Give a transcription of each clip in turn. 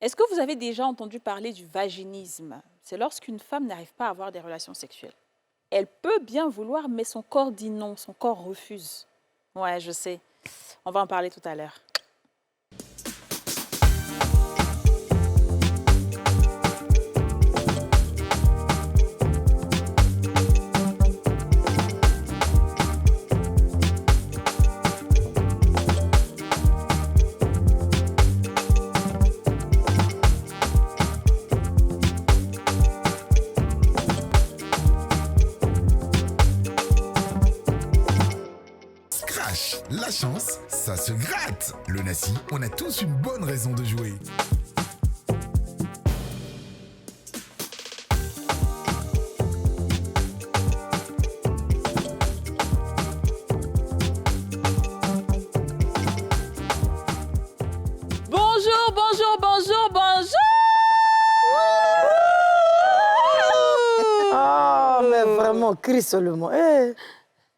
Est-ce que vous avez déjà entendu parler du vaginisme? C'est lorsqu'une femme n'arrive pas à avoir des relations sexuelles. Elle peut bien vouloir, mais son corps dit non, son corps refuse. Ouais, je sais. On va en parler tout à l'heure. La chance, ça se gratte. Le Nassi, on a tous une bonne raison de jouer. Bonjour, bonjour, bonjour, bonjour! Ah, mais vraiment, crie seulement. Eh,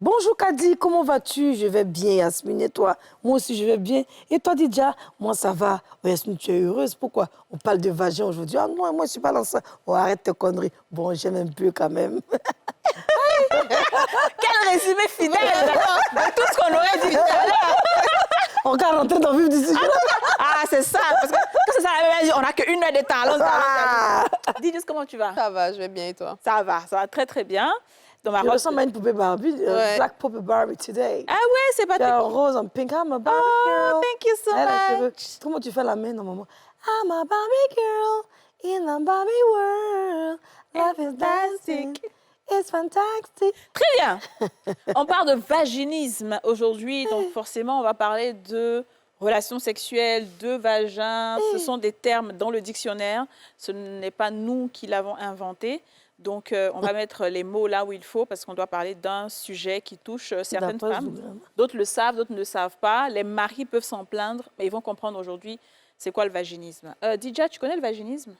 bonjour Kadi, comment vas-tu? Je vais bien, Yasmine, et toi? Moi aussi, je vais bien. Et toi, Didja? Moi, ça va. Oh, Yasmine, tu es heureuse? Pourquoi? On parle de vagin aujourd'hui. Ah non, moi, je suis pas dans ça. Oh, arrête tes conneries. Bon, j'aime un peu quand même. Quel résumé fidèle de tout ce qu'on aurait dit tout à l'heure! On va rentrer dans le vif du sujet. Ah, c'est ça, parce que quand c'est ça, on n'a qu'une heure de talent. Dis juste comment tu vas? Ça va, je vais bien et toi? Ça va très très bien. Dans ma Je robe... ressemble à une poupée Barbie, Ouais. Black Poppy Barbie today. Ah ouais, c'est pas T'es en rose, en pink. I'm a Barbie girl. thank you so Elle a les cheveux. much. Comment tu fais la main normalement? I'm a Barbie girl in a Barbie world. Life is dancing. It's fantastic. Très bien. On parle de vaginisme aujourd'hui, donc forcément, on va parler de relations sexuelles, de vagin. Ce sont des termes dans le dictionnaire. Ce n'est pas nous qui l'avons inventé. Donc, on va mettre les mots là où il faut parce qu'on doit parler d'un sujet qui touche certaines D'après femmes. Zougran. D'autres le savent, d'autres ne le savent pas. Les maris peuvent s'en plaindre, mais ils vont comprendre aujourd'hui c'est quoi le vaginisme. Didja, tu connais le vaginisme?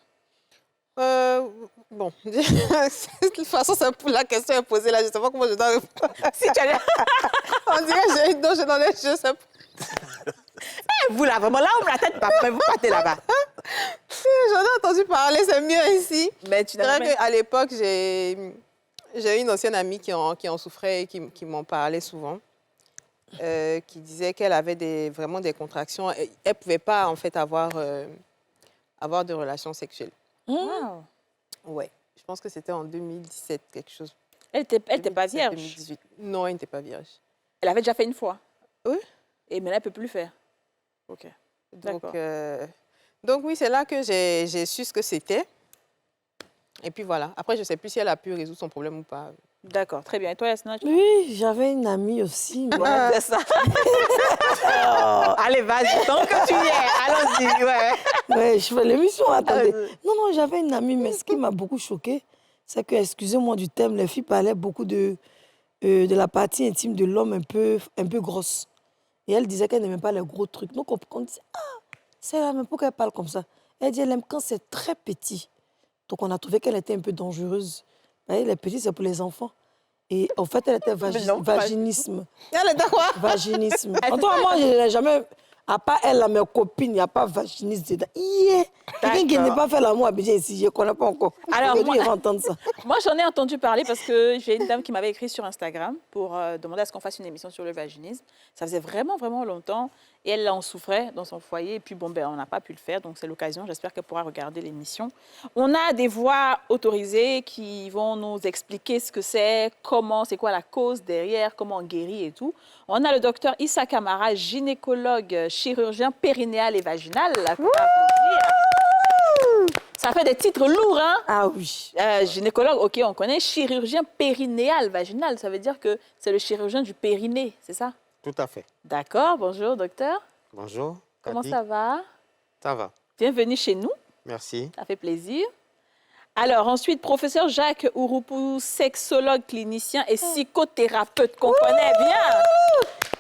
Bon, de toute façon, c'est pour la question est posée là, je ne sais pas comment je dois répondre. Si tu as... On dirait non, je n'en ai, je sais pas. Vous là, vraiment, là où la tête, vous partez là-bas. J'en ai entendu parler, c'est mieux ici. Mais tu C'est n'as vrai jamais... qu'à l'époque, j'ai eu une ancienne amie qui en souffrait et qui m'en parlait souvent, qui disait qu'elle avait vraiment des contractions. Elle ne pouvait pas, en fait, avoir de relations sexuelles. Wow. Ouais, je pense que c'était en 2017, quelque chose. Elle était pas 2017, vierge. 2018. Non, elle n'était pas vierge. Elle avait déjà fait une fois. Oui. Et maintenant, elle ne peut plus le faire. OK. Donc, D'accord. donc oui, c'est là que j'ai su ce que c'était. Et puis voilà. Après, je ne sais plus si elle a pu résoudre son problème ou pas. D'accord, très bien. Et toi, Yasna? Oui, j'avais une amie aussi. mais- Ouais, c'est ça. Oh, allez, vas-y, tant que tu y es, allons-y. Ouais. Ouais, je fais l'émission, attendez. Non, j'avais une amie, mais ce qui m'a beaucoup choquée, c'est que, excusez-moi du thème, les filles parlaient beaucoup de la partie intime de l'homme un peu grosse. Et elle disait qu'elle n'aimait pas les gros trucs. Donc, on disait, ah, c'est là, mais pourquoi elle parle comme ça? Elle dit, elle aime quand c'est très petit. Donc, on a trouvé qu'elle était un peu dangereuse. Vous voyez, les petits, c'est pour les enfants. Et en fait, elle était vaginisme. Elle est d'accord. Vaginisme. En tout cas, moi, je n'ai jamais... À part elle, là, mes copines, il n'y a pas vaginisme dedans. Yeah. Quelqu'un qui n'est pas fait l'amour à Abidjan ici, je ne connais pas encore. Alors, Aujourd'hui, moi- il va entendre ça. Moi, j'en ai entendu parler parce que j'ai une dame qui m'avait écrit sur Instagram pour demander à ce qu'on fasse une émission sur le vaginisme. Ça faisait vraiment, vraiment longtemps. Et elle en souffrait dans son foyer. Et puis, bon, ben, on n'a pas pu le faire. Donc, c'est l'occasion. J'espère qu'elle pourra regarder l'émission. On a des voix autorisées qui vont nous expliquer ce que c'est, comment, c'est quoi la cause derrière, comment on guérit et tout. On a le docteur Issa Kamara, gynécologue, chirurgien périnéal et vaginal. Ça fait des titres lourds, hein? Ah oui. Gynécologue, OK, on connaît. Chirurgien périnéal, vaginal, ça veut dire que c'est le chirurgien du périnée, c'est ça? Tout à fait. D'accord, bonjour docteur. Bonjour. Comment Cathy. ça va? Ça va. Bienvenue chez nous, Merci. ça fait plaisir. Alors ensuite, professeur Jacques Ouroupou, sexologue, clinicien et psychothérapeute qu'on connaît bien,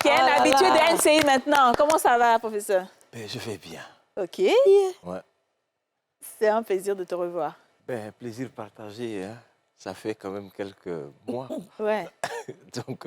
qui est Oh un là habitué là. de NCI maintenant. Comment ça va, professeur? Ben, je vais bien. OK, Ouais. c'est un plaisir de te revoir. Ben, plaisir partagé. Hein. ça fait quand même quelques mois. Ouais. Donc,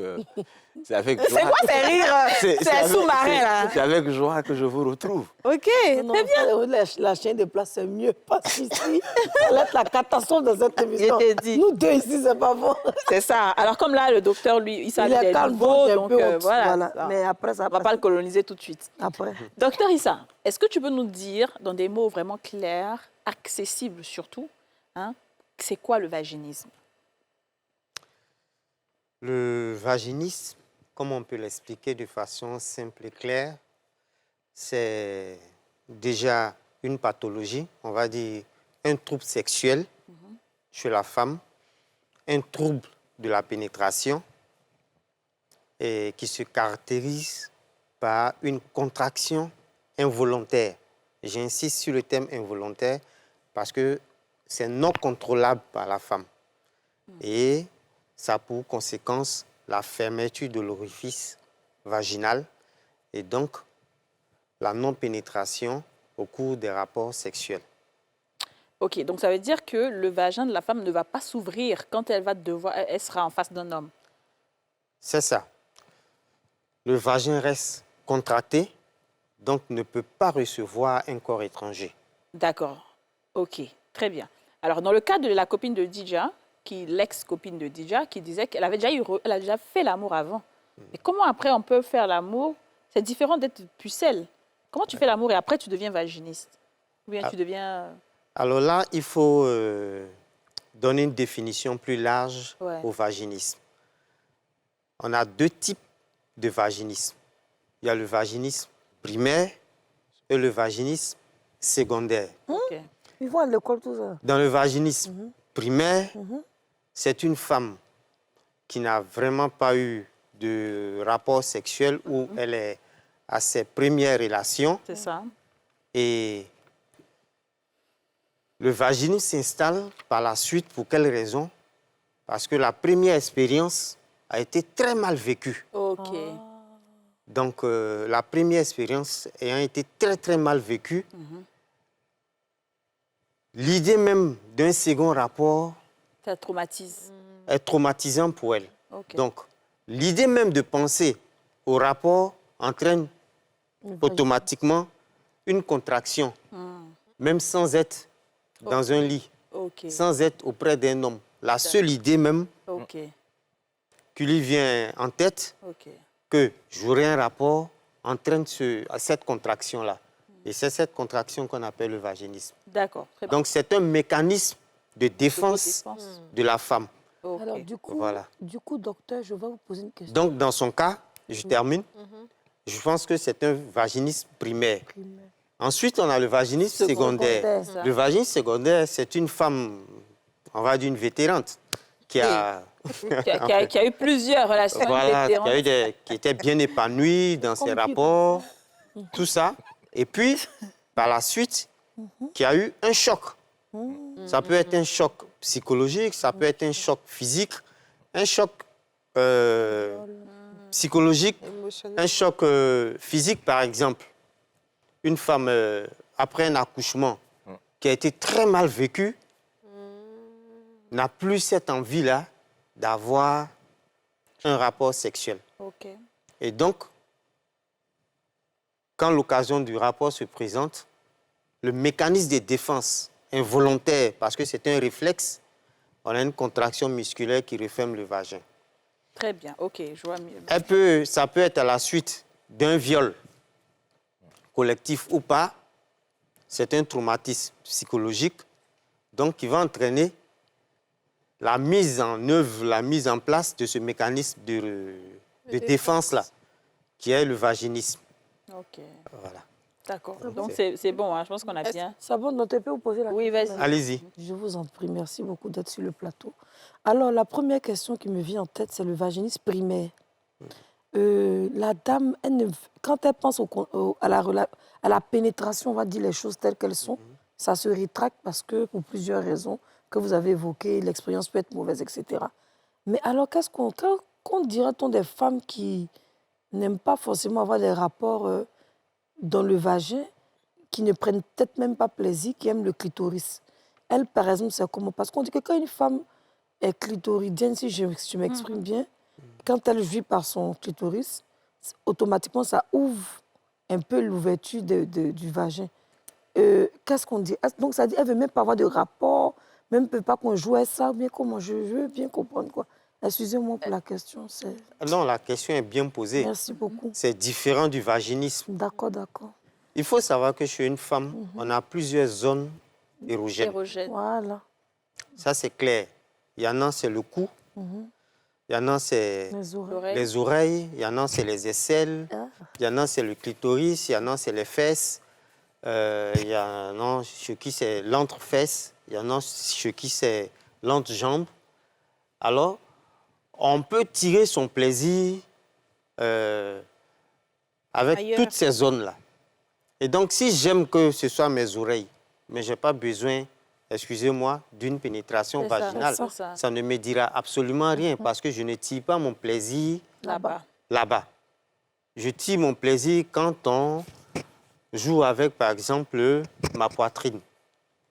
c'est avec C'est joie. quoi ces rires? C'est un avec- sous-marin, là. C'est avec joie que je vous retrouve. OK, Non, très bien. la chaîne de place, c'est mieux. Parce qu'ici, ça va être la catastrophe dans cette émission. t'ai dit. Nous deux ici, c'est pas bon. C'est ça. Alors, comme là, le docteur, lui, il Il savait est les calme, nouveaux, j'ai un donc peu honte. voilà. Mais après, ça On va pas le coloniser tout de suite. Après. Docteur Issa, est-ce que tu peux nous dire, dans des mots vraiment clairs, accessibles surtout, hein, c'est quoi le vaginisme? Le vaginisme, comme on peut l'expliquer de façon simple et claire, c'est déjà une pathologie, on va dire un trouble sexuel chez la femme, un trouble de la pénétration et qui se caractérise par une contraction involontaire. J'insiste sur le terme involontaire parce que c'est non contrôlable par la femme. Et ça a pour conséquence la fermeture de l'orifice vaginal et donc la non-pénétration au cours des rapports sexuels. OK, donc ça veut dire que le vagin de la femme ne va pas s'ouvrir quand elle sera en face d'un homme. C'est ça. Le vagin reste contracté, donc ne peut pas recevoir un corps étranger. D'accord. OK, très bien. Alors, dans le cas de la copine de Dija, l'ex-copine de Dija, qui disait qu'elle avait elle a déjà fait l'amour avant. Mais comment après on peut faire l'amour? C'est différent d'être pucelle. Comment tu fais l'amour et après tu deviens vaginiste? Ou bien tu deviens... Alors là, il faut donner une définition plus large Ouais. au vaginisme. On a deux types de vaginisme. Il y a le vaginisme primaire et le vaginisme secondaire. OK. Ils vont à l'école, tout ça. Dans le vaginisme primaire, c'est une femme qui n'a vraiment pas eu de rapport sexuel où elle est à ses premières relations. C'est ça. Et le vaginisme s'installe par la suite. Pour quelle raison? Parce que la première expérience a été très mal vécue. OK. Donc, la première expérience ayant été très, très mal vécue, l'idée même d'un second rapport Ça traumatise. est traumatisante pour elle. OK. Donc, l'idée même de penser au rapport entraîne automatiquement une contraction, même sans être dans un lit, OK. sans être auprès d'un homme. La seule idée même OK. qui lui vient en tête, OK. que j'aurai un rapport, entraîne cette contraction-là. Et c'est cette contraction qu'on appelle le vaginisme. D'accord. Très bien. Donc, c'est un mécanisme de défense Défense. de la femme. OK. Alors, Voilà. du coup, docteur, je vais vous poser une question. Donc, dans son cas, je termine, je pense que c'est un vaginisme primaire. Ensuite, on a le vaginisme secondaire. Secondaire. Le vaginisme secondaire, c'est une femme, on va dire une vétérante, qui a, Qui a eu plusieurs relations voilà, vétérantes. qui était bien épanouie dans ses Comme qui- rapports, tout ça. Et puis, par la suite, qui a eu un choc. Ça peut être un choc psychologique, ça peut être un choc physique, un choc psychologique, Émotionnel. un choc physique, par exemple. Une femme, après un accouchement qui a été très mal vécu, n'a plus cette envie-là d'avoir un rapport sexuel. OK. Et donc, quand l'occasion du rapport se présente, le mécanisme de défense involontaire, parce que c'est un réflexe, on a une contraction musculaire qui referme le vagin. Très bien. OK. Je vois mieux. Ça peut être à la suite d'un viol collectif ou pas. C'est un traumatisme psychologique, donc qui va entraîner la mise en œuvre, la mise en place de ce mécanisme de défense-là, qui est le vaginisme. OK. Voilà. D'accord. Donc, c'est bon. Hein. Je pense qu'on a bien... Ça va, donc, tu peux vous poser la Oui, question? vas-y. Allez-y. Je vous en prie, merci beaucoup d'être sur le plateau. Alors, la première question qui me vient en tête, c'est le vaginisme primaire. La dame, quand elle pense à la pénétration, on va dire les choses telles qu'elles sont, ça se rétracte parce que, pour plusieurs raisons que vous avez évoquées, l'expérience peut être mauvaise, etc. Mais alors, qu'en dirait-on des femmes qui n'aiment pas forcément avoir des rapports dans le vagin, qui ne prennent peut-être même pas plaisir, qui aiment le clitoris? Elle, par exemple, c'est comment? Parce qu'on dit que quand une femme est clitoridienne, si je m'exprime bien, quand elle jouit par son clitoris, automatiquement, ça ouvre un peu l'ouverture du vagin. Qu'est-ce qu'on dit? Donc, ça dit, elle ne veut même pas avoir de rapport, même ne peut pas qu'on joue à ça, bien comment je veux bien comprendre, quoi. Excusez-moi pour la question. Non, la question est bien posée. Merci beaucoup. C'est différent du vaginisme. D'accord, d'accord. Il faut savoir que chez une femme, on a plusieurs zones érogènes. Voilà. Ça, c'est clair. Il y en a, c'est le cou. Il y en a, c'est les oreilles. Il y en a, c'est les aisselles. Il y en a, c'est le clitoris. Il y en a, c'est les fesses. Il y en a chez qui c'est l'entre-fesse. Il y en a chez qui c'est l'entre-jambe. Alors, on peut tirer son plaisir avec Ailleurs. toutes ces zones-là. Et donc, si j'aime que ce soit mes oreilles, mais je n'ai pas besoin, excusez-moi, d'une pénétration C'est ça, vaginale, c'est ça. ça ne me dira absolument rien parce que je ne tire pas mon plaisir Là-bas. là-bas. Je tire mon plaisir quand on joue avec, par exemple, ma poitrine.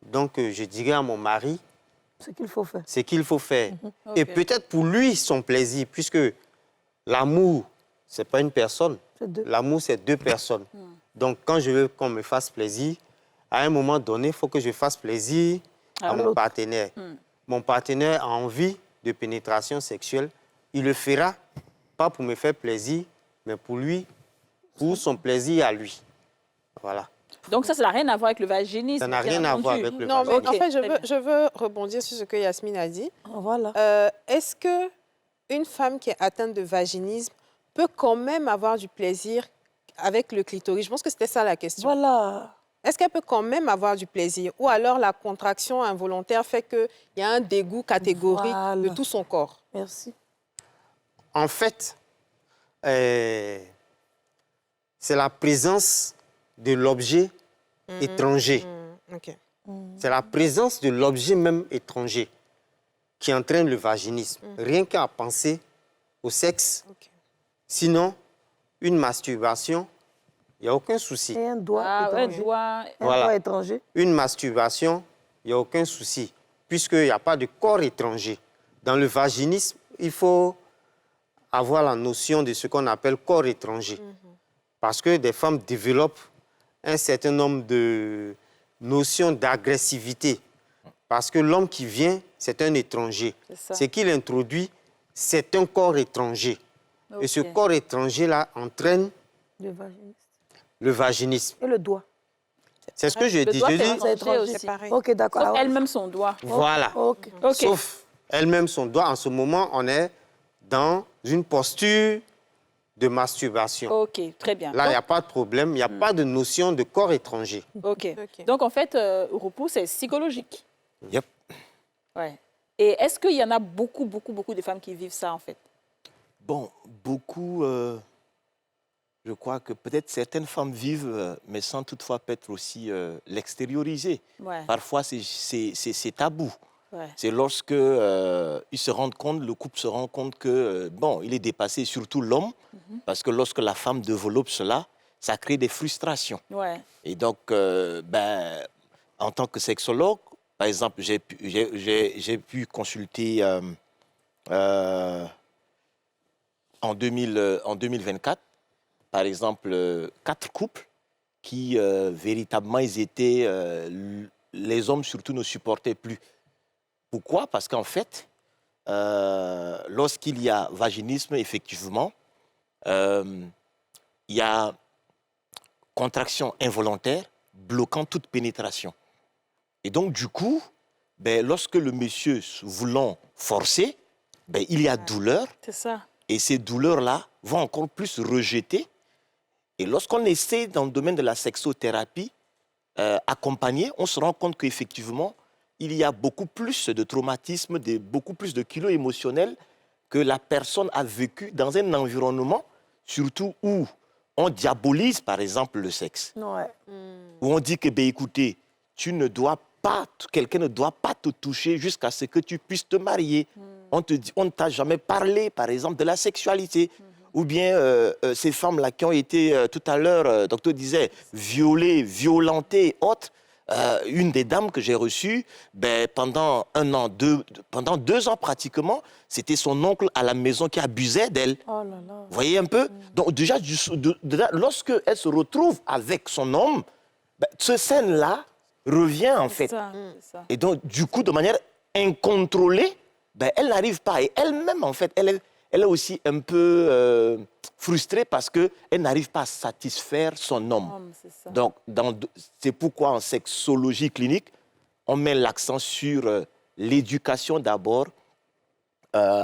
Donc, je dirais à mon mari Ce qu'il faut faire. ce qu'il faut faire. Ok. Et peut-être pour lui, son plaisir, puisque l'amour, ce n'est pas une personne. C'est deux. L'amour, c'est deux personnes. Donc, quand je veux qu'on me fasse plaisir, à un moment donné, il faut que je fasse plaisir à mon l'autre. partenaire. Mon partenaire a envie de pénétration sexuelle. Il le fera, pas pour me faire plaisir, mais pour lui, pour son plaisir à lui. Voilà. Donc ça n'a rien à voir avec le vaginisme. Ça n'a bien rien à voir entendu. avec le Non, mais Ok, en fait, très bien. je veux rebondir sur ce que Yasmine a dit. Voilà. Est-ce qu'une femme qui est atteinte de vaginisme peut quand même avoir du plaisir avec le clitoris? Je pense que c'était ça la question. Voilà. Est-ce qu'elle peut quand même avoir du plaisir? Ou alors la contraction involontaire fait qu'il y a un dégoût catégorique Voilà. de tout son corps? Merci. En fait, c'est la présence de l'objet étranger. OK. C'est la présence de l'objet même étranger qui entraîne le vaginisme. Rien qu'à penser au sexe. OK. Sinon, une masturbation, il n'y a aucun souci. Et un doigt Ah, un étranger. doigt. Un Voilà. doigt étranger. Une masturbation, il n'y a aucun souci, puisqu'il n'y a pas de corps étranger. Dans le vaginisme, il faut avoir la notion de ce qu'on appelle corps étranger. Parce que des femmes développent un certain nombre de notions d'agressivité. Parce que l'homme qui vient, c'est un étranger. C'est ça. Ce qu'il introduit, c'est un corps étranger. Et ce Ok. corps étranger-là entraîne Le vaginisme. le vaginisme. Et le doigt. C'est ce que je Le dis. doigt, Je c'est dis, étranger étranger. aussi. C'est pareil. Ok, d'accord. Sauf Alors, elle-même son doigt. voilà. ok. Ok. Sauf elle-même son doigt. En ce moment, on est dans une posture de masturbation. Ok, très bien. Là, il n'y a pas de problème. Il n'y a pas de notion de corps étranger. Ok. Ok. Donc en fait, repos, c'est psychologique. Yep. Ouais. Et est-ce qu'il y en a beaucoup de femmes qui vivent ça en fait? Bon, beaucoup, je crois que peut-être certaines femmes vivent, mais sans toutefois peut-être aussi l'extérioriser. Ouais. Parfois, c'est tabou. Ouais. C'est lorsque ils se rendent compte, le couple se rend compte que, bon, il est dépassé, surtout l'homme, parce que lorsque la femme développe cela, ça crée des frustrations. Ouais. Et donc, en tant que sexologue, par exemple, j'ai pu consulter en 2024, par exemple, 4 couples qui, véritablement, ils étaient... les hommes, surtout, ne supportaient plus. Pourquoi? Parce qu'en fait, lorsqu'il y a vaginisme, effectivement, il y a contraction involontaire bloquant toute pénétration. Et donc, du coup, lorsque le monsieur voulant forcer, il y a douleur. C'est ça. Et ces douleurs-là vont encore plus rejeter. Et lorsqu'on essaie, dans le domaine de la sexothérapie, accompagner, on se rend compte qu'effectivement, il y a beaucoup plus de traumatisme, beaucoup plus de kilos émotionnels que la personne a vécu dans un environnement, surtout où on diabolise, par exemple, le sexe. Ouais. Où on dit que, écoutez, quelqu'un ne doit pas te toucher jusqu'à ce que tu puisses te marier. On ne t'a jamais parlé, par exemple, de la sexualité. Ou bien ces femmes-là qui ont été, tout à l'heure, docteur disait, violées, violentées, autres, Une des dames que j'ai reçues, ben, pendant 1 an, pendant 2 ans pratiquement, c'était son oncle à la maison qui abusait d'elle. Oh là là. Vous voyez un peu? Donc déjà, lorsqu'elle se retrouve avec son homme, ben, ce scène-là revient en fait. C'est ça. Et donc, du coup, de manière incontrôlée, ben, elle n'arrive pas. Et elle-même, en fait, elle est aussi un peu frustrée parce qu'elle n'arrive pas à satisfaire son homme. C'est ça. Donc, c'est pourquoi en sexologie clinique, on met l'accent sur l'éducation d'abord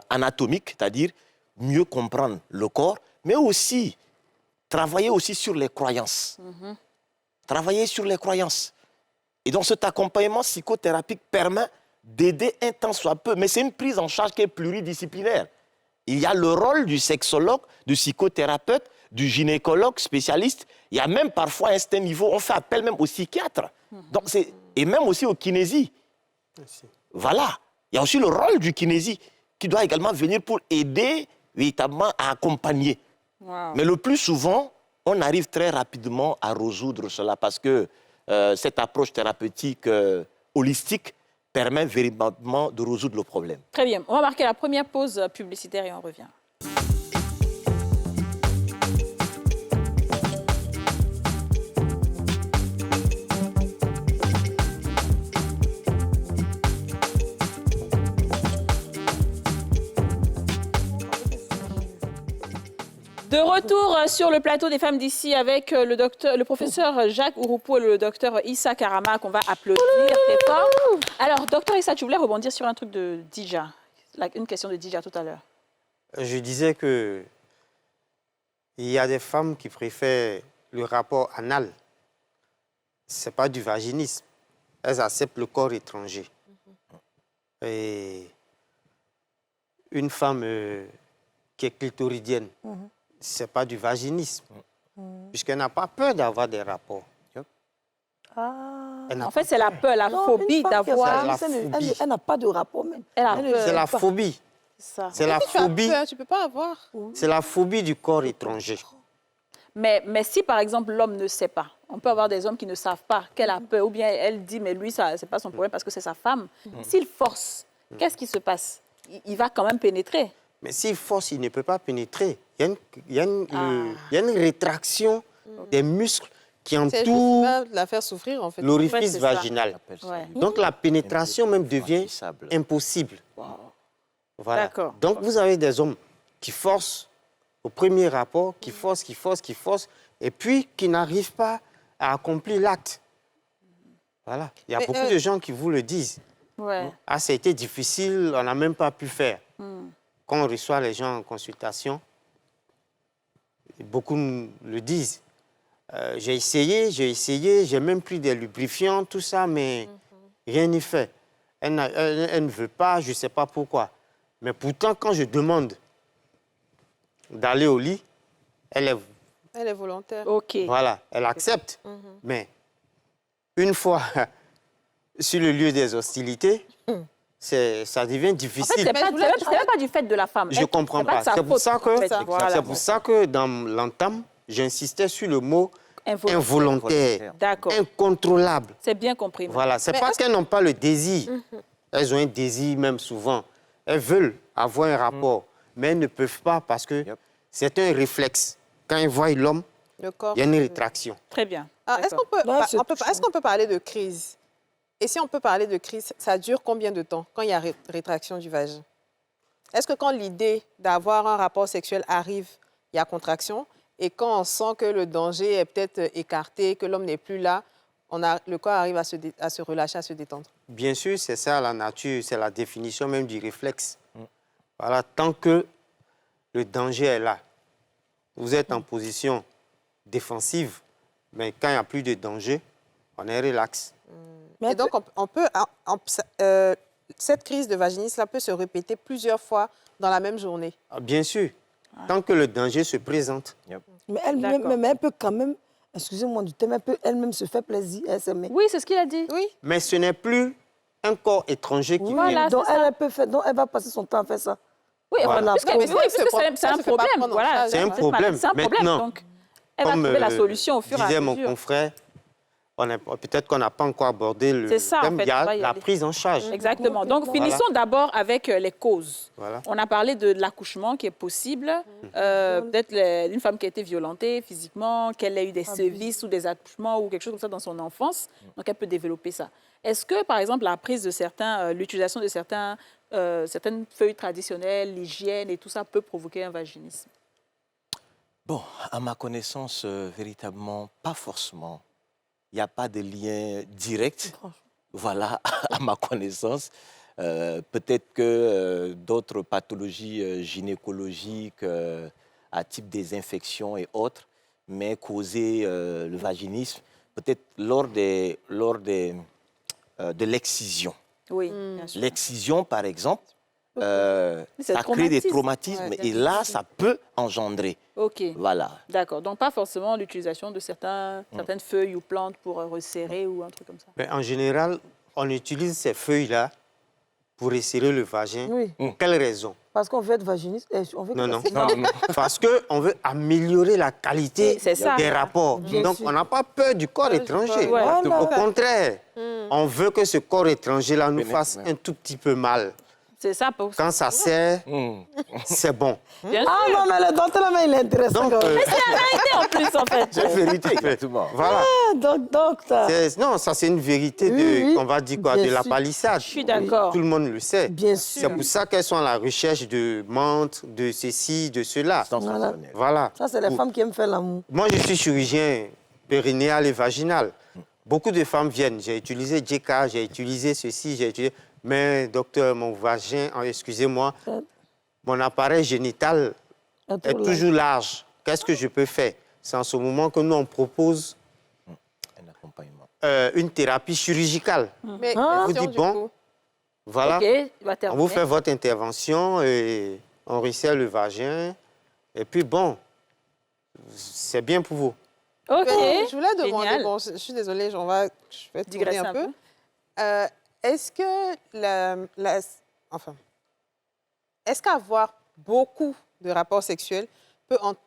anatomique, c'est-à-dire mieux comprendre le corps, mais aussi travailler aussi sur les croyances. Travailler sur les croyances. Et donc, cet accompagnement psychothérapique permet d'aider un tant soit peu, mais c'est une prise en charge qui est pluridisciplinaire. Il y a le rôle du sexologue, du psychothérapeute, du gynécologue spécialiste. Il y a même parfois, à un certain niveau, on fait appel même au psychiatre. Donc et même aussi au kinésie. Merci. Voilà. Il y a aussi le rôle du kinésie qui doit également venir pour aider véritablement à accompagner. Wow. Mais le plus souvent, on arrive très rapidement à résoudre cela parce que cette approche thérapeutique holistique permet véritablement de résoudre le problème. Très bien. On va marquer la première pause publicitaire et on revient. De retour sur le plateau des femmes d'ici avec le professeur Jacques Ouroupou et le docteur Issa Karama qu'on va applaudir très fort. Alors, docteur Issa, tu voulais rebondir sur un truc de Dija, une question de Dija tout à l'heure. Je disais que il y a des femmes qui préfèrent le rapport anal. Ce n'est pas du vaginisme. Elles acceptent le corps étranger. Et une femme qui est clitoridienne, ce n'est pas du vaginisme, puisqu'elle n'a pas peur d'avoir des rapports. Elle n'a En fait, c'est la peur, la Non, phobie une femme qui a d'avoir... ça, la phobie. elle n'a pas de rapport même. Elle a Elle peur. C'est la pas. phobie. Ça. C'est la Tu as phobie. peur, tu ne peux pas avoir. C'est la phobie du corps étranger. Mais si, par exemple, l'homme ne sait pas, on peut avoir des hommes qui ne savent pas qu'elle a peur, ou bien elle dit, mais lui, ce n'est pas son problème parce que c'est sa femme. S'il force, qu'est-ce qui se passe? Il va quand même pénétrer. Mais s'il force, il ne peut pas pénétrer. Il y a une rétraction des muscles qui C'est entourent juste la faire souffrir, en fait. l'orifice Ouais, c'est ça. vaginal. Ouais. Donc la pénétration même devient impossible. Voilà. D'accord. Donc vous avez des hommes qui forcent au premier rapport, qui forcent, et puis qui n'arrivent pas à accomplir l'acte. Voilà. Il y a Mais, beaucoup de gens qui vous le disent. Ouais. Ah, ça a été difficile, on n'a même pas pu faire. Quand on reçoit les gens en consultation, beaucoup le disent. J'ai essayé, j'ai même pris des lubrifiants, tout ça, mais rien n'y fait. Elle ne veut pas, je ne sais pas pourquoi. Mais pourtant, quand je demande d'aller au lit, elle Elle est volontaire. OK. voilà, elle accepte. Mais une fois sur le lieu des hostilités, ça devient En fait, difficile. c'est même pas du fait de la femme. Je ne comprends pas. C'est C'est pour ça que, Voilà. c'est pour ça que dans l'entame, j'insistais sur le mot involontaire, D'accord. incontrôlable. C'est bien compris. Voilà, c'est Mais parce qu'elles n'ont pas le désir. Elles ont un désir même souvent. Elles veulent avoir un rapport, mais elles ne peuvent pas parce que c'est un réflexe. Quand elles voient l'homme, Le corps. il y a une rétraction. Très bien. Ah, est-ce D'accord. qu'on peut, Ouais, est-ce qu'on peut parler de crise? Et si on peut parler de crise, ça dure combien de temps quand il y a rétraction du vagin? Est-ce que quand l'idée d'avoir un rapport sexuel arrive, il y a contraction? Et quand on sent que le danger est peut-être écarté, que l'homme n'est plus là, le corps arrive à se relâcher, à se détendre? Bien sûr, c'est ça la nature, c'est la définition même du réflexe. Voilà, tant que le danger est là, vous êtes en position défensive, mais quand il n'y a plus de danger, on est relax. Et donc, cette crise de vaginisme peut se répéter plusieurs fois dans la même journée. Ah, bien sûr, tant que le danger se présente. Mais elle peut quand même, excusez-moi du terme, elle peut elle-même se faire plaisir. Elle s'aime. Oui, c'est ce qu'il a dit. Oui. Mais ce n'est plus un corps étranger qui Voilà. vient. Donc c'est ça. elle peut faire, donc elle va passer son temps à faire ça. Oui, Voilà. puisque Mais c'est ça un se fait pas problème. prendre en Voilà. charge. C'est un problème. C'est un problème. Maintenant, Donc, elle va Comme trouver la solution au fur et à disait mesure. mon confrère, peut-être qu'on n'a pas encore abordé le C'est ça, en thème. fait, Il y on a va y la aller. prise en charge. Exactement. Donc, finissons d'abord avec les causes. Voilà. On a parlé de l'accouchement qui est possible, peut-être une femme qui a été violentée physiquement, qu'elle a eu des sévices ou des accouchements ou quelque chose comme ça dans son enfance, donc elle peut développer ça. Est-ce que, par exemple, la prise de certains, l'utilisation de certaines feuilles traditionnelles, l'hygiène et tout ça peut provoquer un vaginisme? Bon, à ma connaissance, véritablement, pas forcément. Il n'y a pas de lien direct, voilà, à ma connaissance. Peut-être que d'autres pathologies gynécologiques, à type des infections et autres, mais causer le vaginisme, peut-être lors de l'excision. Oui, bien sûr. L'excision, par exemple, C'est ça crée des traumatisme. traumatismes Ouais, et là, ça peut engendrer. OK. Voilà. D'accord. Donc, pas forcément l'utilisation de certaines feuilles ou plantes pour resserrer ou un truc comme ça. Mais en général, on utilise ces feuilles-là pour resserrer le vagin. Oui, Pour quelle raison? parce qu'on veut être vaginiste. On veut Non, non. Non. Parce qu'on veut améliorer la qualité C'est ça. des rapports. Bien Donc, sûr. on n'a pas peur du corps étranger. Ouais. Voilà. Au contraire, on veut que ce corps étranger-là nous Pénètre, fasse ouais. un tout petit peu mal. C'est ça. Pour... Quand ça sert, c'est bon. Bien Ah sûr. non, mais le docteur, là, il est intéressant. Donc, quand même. En plus, en fait. C'est vérité, exactement. voilà. Ah, docteur. Non, ça, c'est une vérité Oui, oui. on va dire quoi, Bien de la sûr. palissade. Je suis d'accord. Tout le monde le sait. Bien C'est sûr. pour ça qu'elles sont à la recherche de menthe, de ceci, de cela. Sensationnel. Voilà. Ça, c'est les Pour- femmes qui aiment faire l'amour. Moi, je suis chirurgien périnéal et vaginal. Beaucoup de femmes viennent. J'ai utilisé JK, j'ai utilisé ceci, j'ai utilisé... Mais, docteur, mon vagin, excusez-moi, mon appareil génital est toujours large. Qu'est-ce que je peux faire? C'est en ce moment que nous, on propose Un accompagnement. une thérapie chirurgicale. Mais Ah. On vous question, dit, du bon, coup. voilà, OK, il va on terminer. vous fait votre intervention et on resserre le vagin. Et puis, bon, c'est bien pour vous. OK. Je voulais demander, Génial. bon, je suis désolée, je vais tourner Digresser un un peu. peu. Est-ce que est-ce qu'avoir beaucoup de rapports sexuels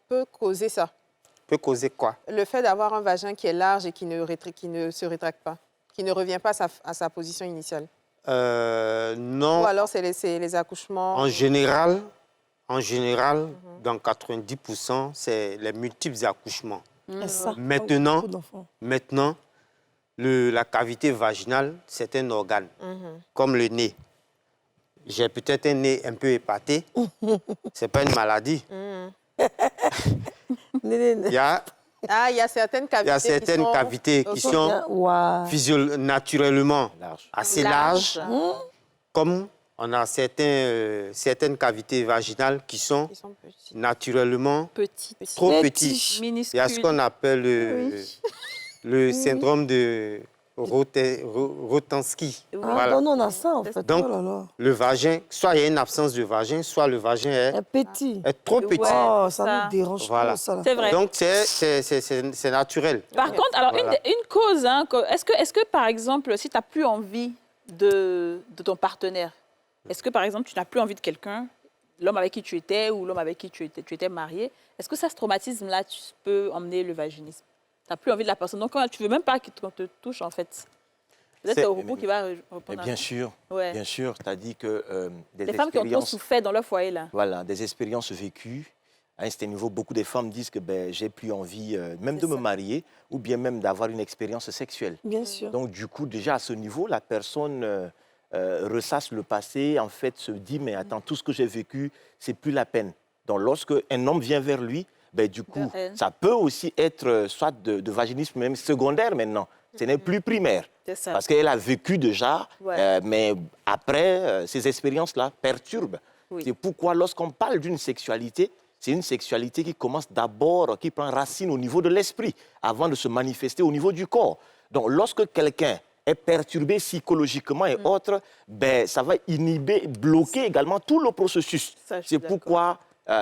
peut causer ça? Peut causer quoi? Le fait d'avoir un vagin qui est large et qui ne se rétracte pas, qui ne revient pas à sa position initiale. Non. Ou alors c'est les accouchements. En général, dans 90%, c'est les multiples accouchements. C'est ça. Maintenant, Beaucoup d'enfants. Maintenant, la cavité vaginale, c'est un organe, comme le nez. J'ai peut-être un nez un peu épaté. Ce n'est pas une maladie. Il y a, Il y a certaines cavités. il y a certaines cavités qui sont Waouh. naturellement Large. assez larges, comme on a certaines cavités vaginales qui sont Qui sont petits. naturellement Petit. trop Les petites. tiges. Il y a ce qu'on appelle le syndrome de Rotensky. Ah, Voilà. non, on a ça, en fait. Donc, Oh là là. le vagin, soit il y a une absence de vagin, soit le vagin Un petit. est trop petit. Ouais. Oh, ça ça. nous dérange Voilà. trop, ça. Là. C'est vrai. Donc, c'est naturel. Par contre, alors, Voilà. une cause, hein, est-ce que, par exemple, si tu n'as plus envie de ton partenaire, est-ce que, par exemple, tu n'as plus envie de quelqu'un, l'homme avec qui tu étais ou l'homme avec qui tu étais marié, est-ce que ça, ce traumatisme-là, tu peux emmener le vaginisme? Tu n'as plus envie de la personne. Donc, tu ne veux même pas qu'on te touche, en fait. Peut-être C'est- au robot qui va Et répondre à bien ça. sûr, Ouais. bien sûr, tu as dit que des Les femmes qui ont trop expériences, souffert dans leur foyer, là. voilà, des expériences vécues. À un certain niveau, beaucoup de femmes disent que ben, j'ai plus envie même C'est de me ça. marier ou bien même d'avoir une expérience sexuelle. Bien sûr. Donc, du coup, déjà à ce niveau, la personne ressasse le passé, en fait, se dit, mais attends, tout ce que j'ai vécu, c'est plus la peine. Donc, lorsque un homme vient vers lui, ben, du coup, elle. ça peut aussi être soit de vaginisme même secondaire maintenant. Ce n'est plus primaire. C'est ça. Parce qu'elle a vécu déjà, Ouais. mais après, ces expériences-là perturbent. Oui. C'est pourquoi lorsqu'on parle d'une sexualité, c'est une sexualité qui commence d'abord, qui prend racine au niveau de l'esprit, avant de se manifester au niveau du corps. Donc, lorsque quelqu'un est perturbé psychologiquement et autres, ben, ça va inhiber, bloquer également tout le processus. Ça, je suis C'est pourquoi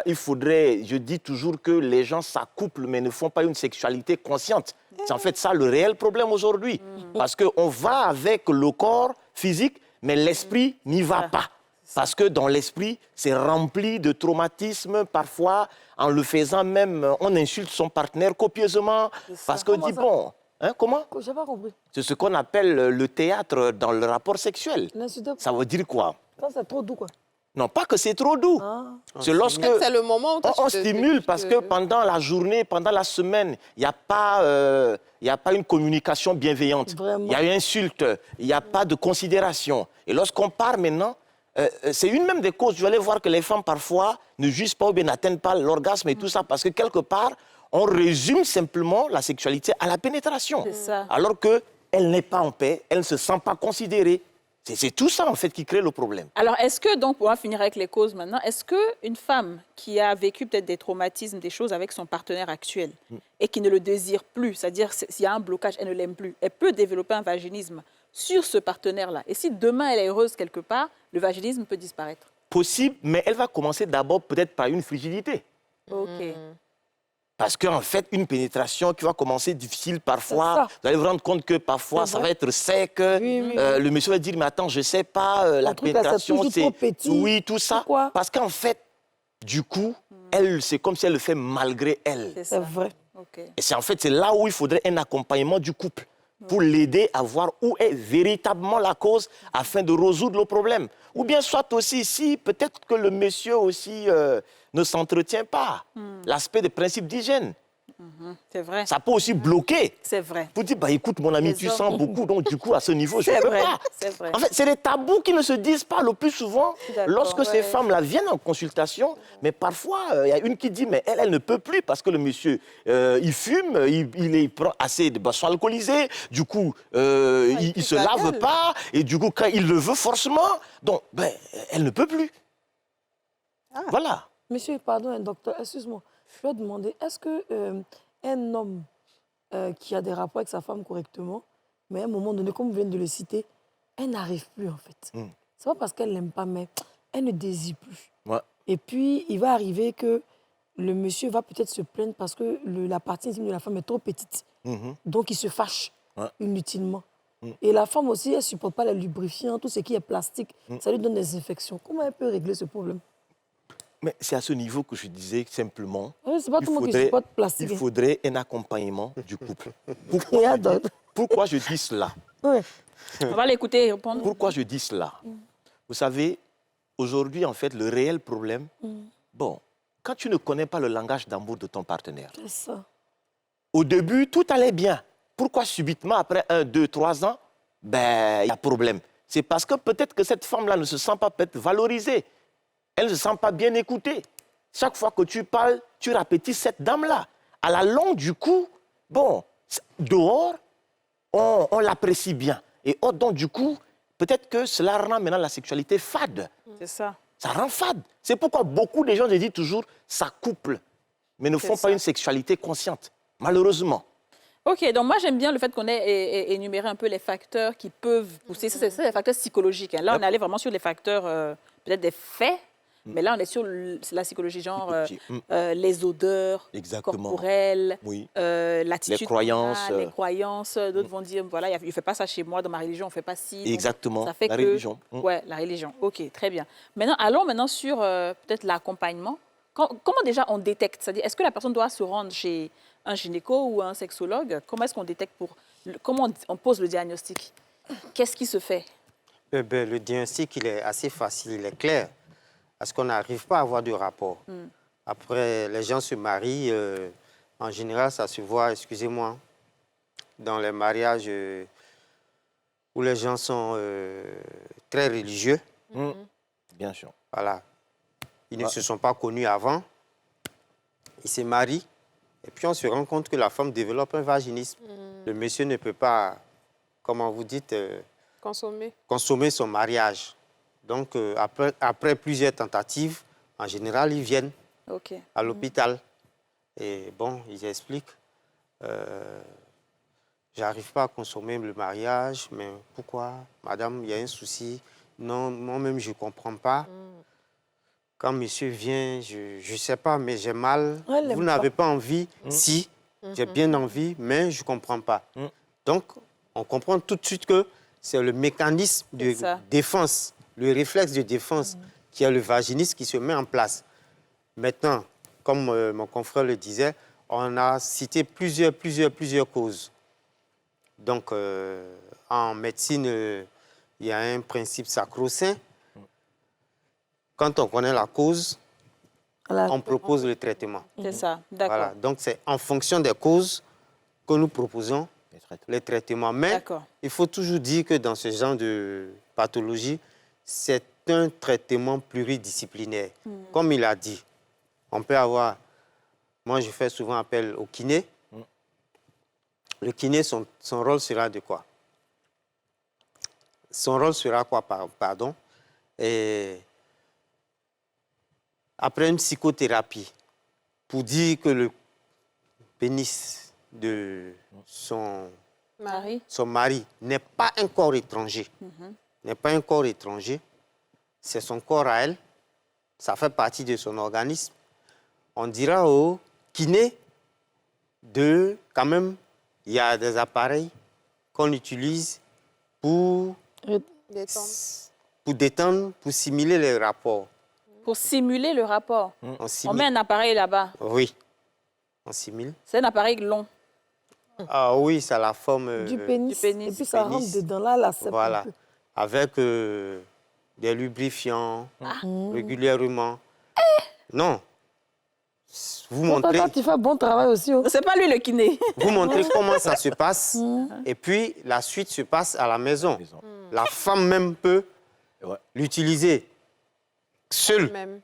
il faudrait, je dis toujours que les gens s'accouplent mais ne font pas une sexualité consciente. C'est en fait ça le réel problème aujourd'hui. Parce qu'on va avec le corps physique, mais l'esprit n'y va pas. Parce que dans l'esprit, c'est rempli de traumatismes. Parfois, en le faisant même, on insulte son partenaire copieusement. Parce qu'on dit, bon, Hein, comment? J'ai pas compris. C'est ce qu'on appelle le théâtre dans le rapport sexuel. L'insulter, Ça veut dire quoi? quand c'est trop doux, quoi. Non, pas que c'est trop doux. Ah. C'est lorsque C'est le moment où toi, on tu te- stimule tu parce te- que pendant la journée, pendant la semaine, il n'y a pas une communication bienveillante. Vraiment. Il y a une insulte, il n'y a pas de considération. Et lorsqu'on part maintenant, c'est une même des causes. Vous allez voir que les femmes parfois ne jugent pas ou bien n'atteignent pas l'orgasme et tout ça parce que quelque part, on résume simplement la sexualité à la pénétration. C'est ça. Alors qu'elle n'est pas en paix, elle ne se sent pas considérée. C'est tout ça en fait qui crée le problème. Alors, est-ce que, donc, pour en finir avec les causes maintenant, est-ce qu'une femme qui a vécu peut-être des traumatismes, des choses avec son partenaire actuel et qui ne le désire plus, c'est-à-dire s'il y a un blocage, elle ne l'aime plus, elle peut développer un vaginisme sur ce partenaire-là. Et si demain elle est heureuse quelque part, le vaginisme peut disparaître. Possible, mais elle va commencer d'abord peut-être par une frigidité. OK. Parce qu'en fait, une pénétration qui va commencer difficile C'est parfois, ça. vous allez vous rendre compte que parfois, C'est ça vrai. va être sec. Oui. Le monsieur va dire, mais attends, je ne sais pas, la truc là, c'est pénétration, toujours trop petit. Oui, tout ça. Pourquoi? Parce qu'en fait, du coup, elle, c'est comme si elle le fait malgré elle. C'est C'est ça. vrai. OK. Et c'est là où il faudrait un accompagnement du couple pour l'aider à voir où est véritablement la cause afin de résoudre le problème. Ou bien soit aussi, si peut-être que le monsieur aussi ne s'entretient pas, l'aspect des principes d'hygiène, C'est vrai. ça peut aussi bloquer. C'est vrai. Vous dites, bah, écoute mon ami, Les tu hommes. sens beaucoup, donc du coup, à ce niveau, je ne C'est peux vrai. pas. C'est vrai. En fait, c'est des tabous qui ne se disent pas le plus souvent suis d'accord, lorsque ces ouais. femmes-là viennent en consultation. Mais parfois, il y a une qui dit, mais elle ne peut plus parce que le monsieur, il fume, il prend assez de boissons alcoolisées, du coup, il ne se la lave gueule. pas, et du coup, quand il le veut forcément, donc, ben, elle ne peut plus. Voilà. Monsieur, pardon, un docteur, excuse-moi. Je vais demander, est-ce que un homme qui a des rapports avec sa femme correctement, mais à un moment donné, comme vous venez de le citer, elle n'arrive plus en fait. C'est pas parce qu'elle l'aime pas, mais elle ne désire plus. Ouais. Et puis, il va arriver que le monsieur va peut-être se plaindre parce que la partie intime de la femme est trop petite. Mhm. Donc, il se fâche Ouais. inutilement. Et la femme aussi, elle ne supporte pas les lubrifiants, tout ce qui est plastique. Ça lui donne des infections. Comment elle peut régler ce problème? Mais c'est à ce niveau que je disais simplement, Oui, c'est pas tout le monde qui supporte plastique. il faudrait un accompagnement du couple. Il y a d'autres. Pourquoi je dis cela? Ouais. On va l'écouter et répondre. Pourquoi je dis cela? Vous savez, aujourd'hui, en fait, le réel problème, bon, quand tu ne connais pas le langage d'amour de ton partenaire, C'est ça. au début, tout allait bien. Pourquoi subitement, après 1, 2, 3 ans, ben, il y a problème? C'est parce que peut-être que cette femme-là ne se sent pas peut-être valorisée. Elle ne se sent pas bien écoutée. Chaque fois que tu parles, tu répétis cette dame-là. À la longue, du coup, bon, dehors, on l'apprécie bien. Et donc, du coup, peut-être que cela rend maintenant la sexualité fade. C'est ça. Ça rend fade. C'est pourquoi beaucoup de gens se disent toujours, ça couple, mais ne C'est font ça. pas une sexualité consciente, malheureusement. OK, donc moi j'aime bien le fait qu'on ait énuméré un peu les facteurs qui peuvent pousser. Ça, c'est les facteurs psychologiques. Hein. Là, on est allé vraiment sur les facteurs, peut-être des faits, mais là, on est sur la psychologie, genre les odeurs Exactement. corporelles, Oui. l'attitude. Les croyances, qu'on a, les croyances. D'autres vont dire, voilà, il ne fait pas ça chez moi, dans ma religion, on ne fait pas ci. Donc, Exactement. ça fait La que, religion. Ouais, la religion. OK, très bien. Maintenant, allons maintenant sur peut-être l'accompagnement. Comment déjà on détecte? C'est-à-dire, est-ce que la personne doit se rendre chez un gynéco ou un sexologue? Comment est-ce qu'on détecte comment on pose le diagnostic? Qu'est-ce qui se fait? Le diagnostic, il est assez facile, il est clair. Parce qu'on n'arrive pas à avoir de rapport. Après, les gens se marient. En général, ça se voit, excusez-moi, dans les mariages où les gens sont très religieux. Bien sûr. Voilà. Ils ne se sont pas connus avant. Ils se marient. Et puis, on se rend compte que la femme développe un vaginisme. Le monsieur ne peut pas, comment vous dites, consommer son mariage. Donc, après plusieurs tentatives, en général, ils viennent OK. à l'hôpital. Et bon, ils expliquent, j'arrive pas à consommer le mariage, mais pourquoi? Madame, il y a un souci. Non, moi-même, je ne comprends pas. Quand monsieur vient, je ne sais pas, mais j'ai mal. Ouais, elle Vous aime n'avez pas envie? Si, j'ai bien envie, mais je ne comprends pas. Donc, on comprend tout de suite que c'est le mécanisme de C'est ça. défense, le réflexe de défense qui est le vaginisme qui se met en place. Maintenant, comme mon confrère le disait, on a cité plusieurs causes. Donc, en médecine, il y a un principe sacro-saint. Quand on connaît la cause, Voilà. on propose le traitement. C'est ça, d'accord. Voilà. Donc, c'est en fonction des causes que nous proposons les traitements. Mais D'accord. il faut toujours dire que dans ce genre de pathologie, c'est un traitement pluridisciplinaire. Comme il a dit, on peut avoir... Moi, je fais souvent appel au kiné. Le kiné, son rôle sera de quoi? Son rôle sera quoi, pardon? Et après une psychothérapie, pour dire que le pénis de son Marie. mari n'est pas un corps étranger, n'est pas un corps étranger, c'est son corps à elle, ça fait partie de son organisme. On dira au kiné de, quand même, il y a des appareils qu'on utilise pour détendre, pour simuler les rapports. Pour simuler le rapport. On On simule. met un appareil là-bas. Oui, on simule. C'est un appareil long. Ah oui, ça a la forme Du pénis. du pénis. Et puis ça rentre pénis. dedans, là, c'est voilà, avec des lubrifiants régulièrement. Non. Vous montrez, Toi, tu fais un bon travail aussi. Oh. C'est pas lui le kiné. vous montrez comment ça se passe et puis la suite se passe à la maison. La femme même peut l'utiliser seule. Même.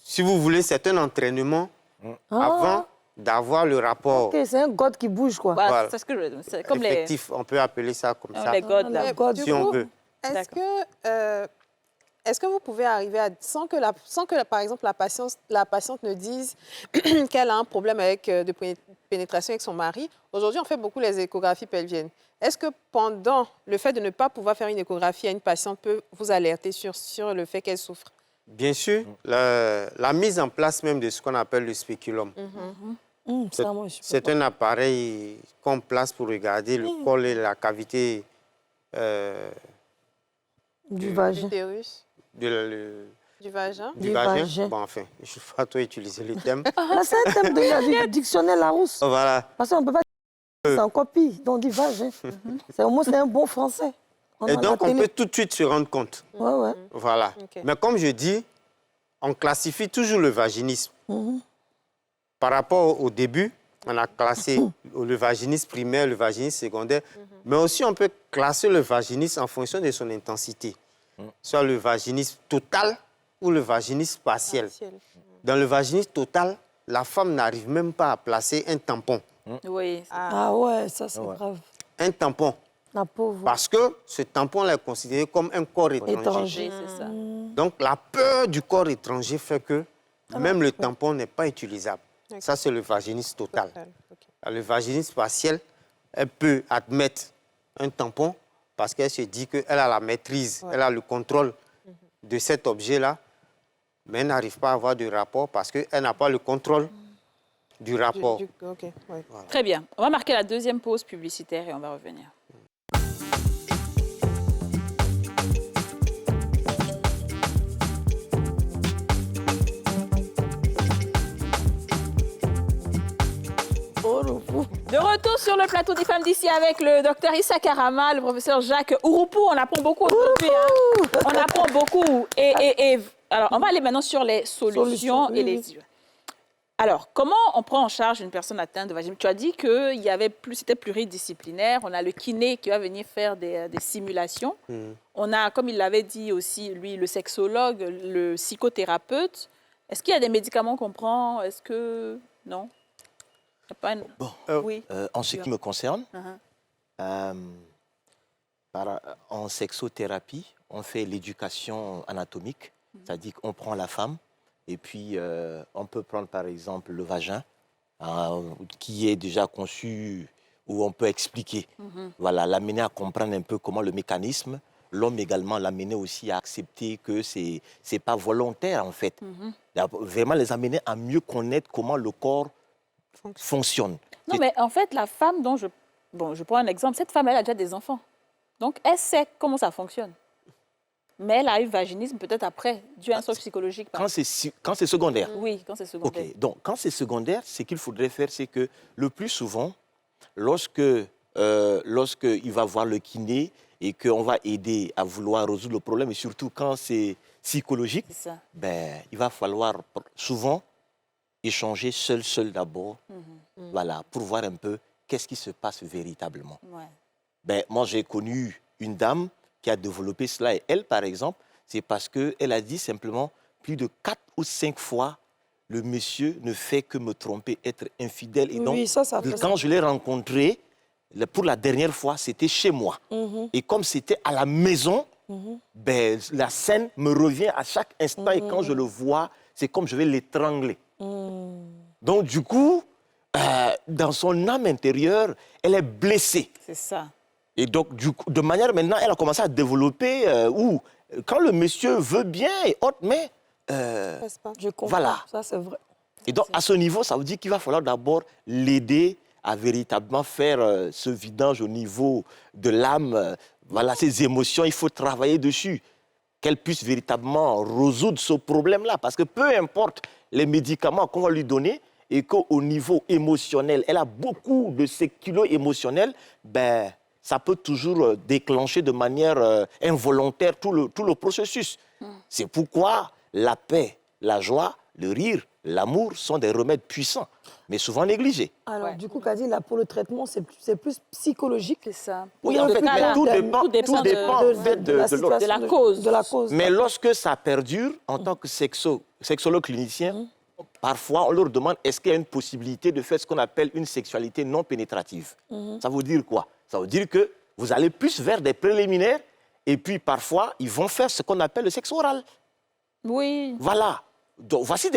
Si vous voulez, c'est un entraînement avant d'avoir le rapport Ok, c'est un god qui bouge, quoi. Bah, Voilà. c'est ce que je veux dire. C'est comme effectif. On peut appeler ça comme ça, les godes, là. Les godes. si on veut. Est-ce que vous pouvez arriver à, sans que par exemple, la patiente ne dise qu'elle a un problème de pénétration avec son mari? Aujourd'hui, on fait beaucoup les échographies pelviennes. Est-ce que pendant le fait de ne pas pouvoir faire une échographie à une patiente peut vous alerter sur le fait qu'elle souffre? Bien sûr, la mise en place même de ce qu'on appelle le spéculum. Ça, moi, je peux C'est pas. un appareil qu'on place pour regarder le col et la cavité Du vagin. L'utérus, du du vagin? Du vagin. vagin. Bon, enfin, je ne vais pas trop utiliser le thème. Là, c'est un thème du dictionnaire Larousse. Voilà. Parce qu'on ne peut pas dire c'est en copie, donc on dit vagin. C'est au moins c'est un bon français. Et a la donc, on télé. peut tout de suite se rendre compte. Ouais, ouais. Voilà. Ok. Mais comme je dis, on classifie toujours le vaginisme. Par rapport au début, on a classé le vaginisme primaire, le vaginisme secondaire. Mais aussi, on peut classer le vaginisme en fonction de son intensité. Soit le vaginisme total ou le vaginisme partiel. Partiel. Dans le vaginisme total, la femme n'arrive même pas à placer un tampon. Oui. Ah ouais, ça c'est grave. Un tampon. La pauvre. Parce que ce tampon est considéré comme un corps étranger. Étranger. Oui, c'est ça. Donc, la peur du corps étranger fait que même le tampon n'est pas utilisable. D'accord. Ça, c'est le vaginisme total. Ok. Le vaginisme partiel, elle peut admettre un tampon parce qu'elle se dit qu'elle a la maîtrise, elle a le contrôle de cet objet-là, mais elle n'arrive pas à avoir de rapport parce qu'elle n'a pas le contrôle du rapport. Ok, ouais. Très bien. On va marquer la deuxième pause publicitaire et on va revenir. Oh, le fou. De retour sur le plateau des femmes d'ici avec le docteur Issa Karama, le professeur Jacques Ouroupou. On apprend beaucoup aujourd'hui. Hein. On apprend beaucoup. Alors, on va aller maintenant sur les solutions Solutions, et les... Alors, comment on prend en charge une personne atteinte de vaginisme? Tu as dit que c'était pluridisciplinaire. On a le kiné qui va venir faire des simulations. On a, comme il l'avait dit aussi, lui, le sexologue, le psychothérapeute. Est-ce qu'il y a des médicaments qu'on prend? Est-ce que... Non? Il y a pas une- Bon, Oui. en ce qui me concerne, Uh-huh. en sexothérapie, on fait l'éducation anatomique, c'est-à-dire qu'on prend la femme et puis on peut prendre par exemple le vagin qui est déjà conçu, où on peut expliquer, voilà, l'amener à comprendre un peu comment le mécanisme, l'homme également l'amener aussi à accepter que c'est pas volontaire en fait. Vraiment les amener à mieux connaître comment le corps fonctionne. Non, mais en fait, la femme dont je prends un exemple, cette femme, elle a déjà des enfants. Donc, elle sait comment ça fonctionne. Mais elle a eu vaginisme peut-être après, dû à un choc psychologique. Quand c'est secondaire. Oui, quand c'est secondaire. Ok, donc quand c'est secondaire, ce qu'il faudrait faire, c'est que le plus souvent, lorsque lorsqu'il va voir le kiné et qu'on va aider à vouloir résoudre le problème, et surtout quand c'est psychologique, C'est ça. ben, il va falloir souvent échanger seul d'abord, voilà, pour voir un peu qu'est-ce qui se passe véritablement. Ouais. Ben, moi, j'ai connu une dame qui a développé cela. Et elle, par exemple, c'est parce qu'elle a dit simplement plus de 4 ou 5 fois, le monsieur ne fait que me tromper, être infidèle. Et donc, Oui, ça fait quand je l'ai rencontré, pour la dernière fois, c'était chez moi. Et comme c'était à la maison, ben, la scène me revient à chaque instant. Et quand je le vois, c'est comme je vais l'étrangler. Donc, du coup, dans son âme intérieure, elle est blessée. C'est ça. Et donc, du coup, de manière maintenant, elle a commencé à développer où, quand le monsieur veut bien et autres, mais... Je comprends. Voilà. Ça, c'est vrai. et donc, à ce niveau, ça veut dire qu'il va falloir d'abord l'aider à véritablement faire ce vidange au niveau de l'âme. Voilà, ses émotions, il faut travailler dessus. Qu'elle puisse véritablement résoudre ce problème-là. Parce que peu importe les médicaments qu'on va lui donner, et qu'au niveau émotionnel, elle a beaucoup de ces kilos émotionnels, ben, ça peut toujours déclencher de manière involontaire tout le processus. C'est pourquoi la paix, la joie, le rire, l'amour sont des remèdes puissants, mais souvent négligés. Alors, Ouais. du coup, Kadi, là, pour le traitement, c'est plus psychologique. C'est ça. Oui, Dans en le fait, cas mais là, tout tout dépend dépend en fait, de l'autre. situation de la cause. De la cause. Mais lorsque ça perdure, en tant que sexologue clinicien, parfois on leur demande est-ce qu'il y a une possibilité de faire ce qu'on appelle une sexualité non pénétrative. Ça veut dire quoi? Ça veut dire que vous allez plus vers des préliminaires et puis parfois ils vont faire ce qu'on appelle le sexe oral. Oui. Voilà. Donc voici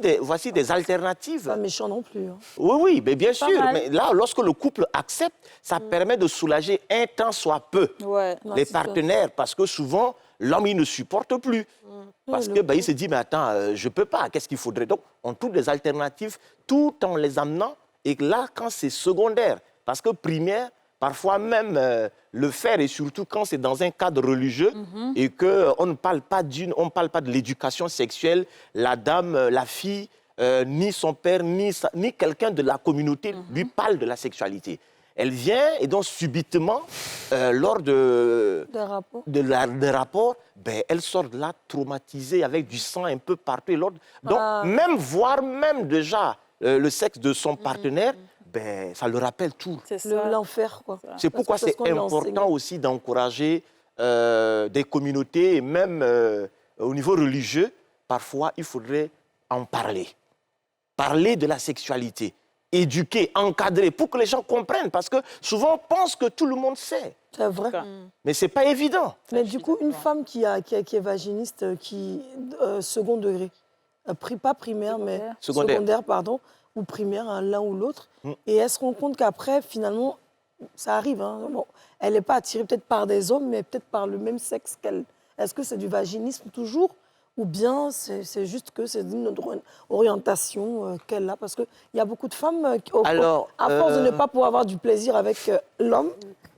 des alternatives. Pas méchant non plus. Hein. Oui, oui, mais bien Pas sûr. mal. Mais là, lorsque le couple accepte, ça permet de soulager un temps soit peu Ouais. les partenaires, parce que souvent, l'homme, il ne supporte plus. Parce que il se dit, mais attends, je ne peux pas, qu'est-ce qu'il faudrait? Donc, on trouve des alternatives tout en les amenant. Et là, quand c'est secondaire, parce que primaire, parfois même le faire, et surtout quand c'est dans un cadre religieux et qu'on ne parle pas de l'éducation sexuelle, la dame, la fille, ni son père, ni quelqu'un de la communauté lui parle de la sexualité. Elle vient et donc subitement, lors Des rapports. des rapports, ben, elle sort de là traumatisée avec du sang un peu partout. Et l'autre. Donc, voire même déjà le sexe de son partenaire, ben, ça le rappelle tout. C'est ça. L'enfer, quoi. C'est pourquoi Parce que c'est ce qu'on lui a enseigné. important aussi d'encourager des communautés, et même au niveau religieux, parfois il faudrait en parler. Parler de la sexualité, éduquer, encadrer, pour que les gens comprennent. Parce que souvent, on pense que tout le monde sait. C'est vrai. Mais ce n'est pas évident. Mais du coup, une femme qui est vaginiste, second degré, pas primaire, mais secondaire, pardon, ou primaire, hein, l'un ou l'autre, et elle se rend compte qu'après, finalement, ça arrive, hein, bon, elle n'est pas attirée peut-être par des hommes, mais peut-être par le même sexe qu'elle. Est-ce que c'est du vaginisme toujours, ou bien c'est juste que c'est une autre orientation qu'elle a? Parce qu'il y a beaucoup de femmes qui, à force de ne pas pouvoir avoir du plaisir avec l'homme,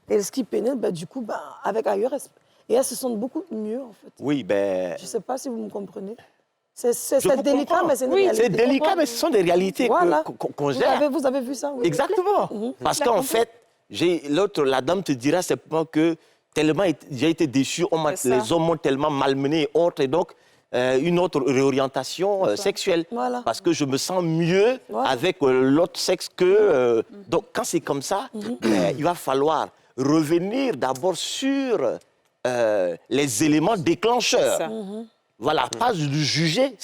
et ce qui pénètre, du coup, avec ailleurs, et elles se sentent beaucoup mieux, en fait. Oui, ben... Je ne sais pas si vous me comprenez. C'est vous délicat, comprends. mais c'est une Oui, réalité. c'est délicat, mais ce sont des réalités Voilà. qu'on gère. Vous avez vu ça, oui. Exactement. Parce qu'en fait, la dame te dira simplement que tellement j'ai été déçu, les hommes m'ont tellement malmené et autres, et donc une autre réorientation sexuelle. Voilà. Parce que je me sens mieux avec l'autre sexe que... donc, quand c'est comme ça, il va falloir revenir d'abord sur les éléments déclencheurs. Ça. Voilà, pas de juger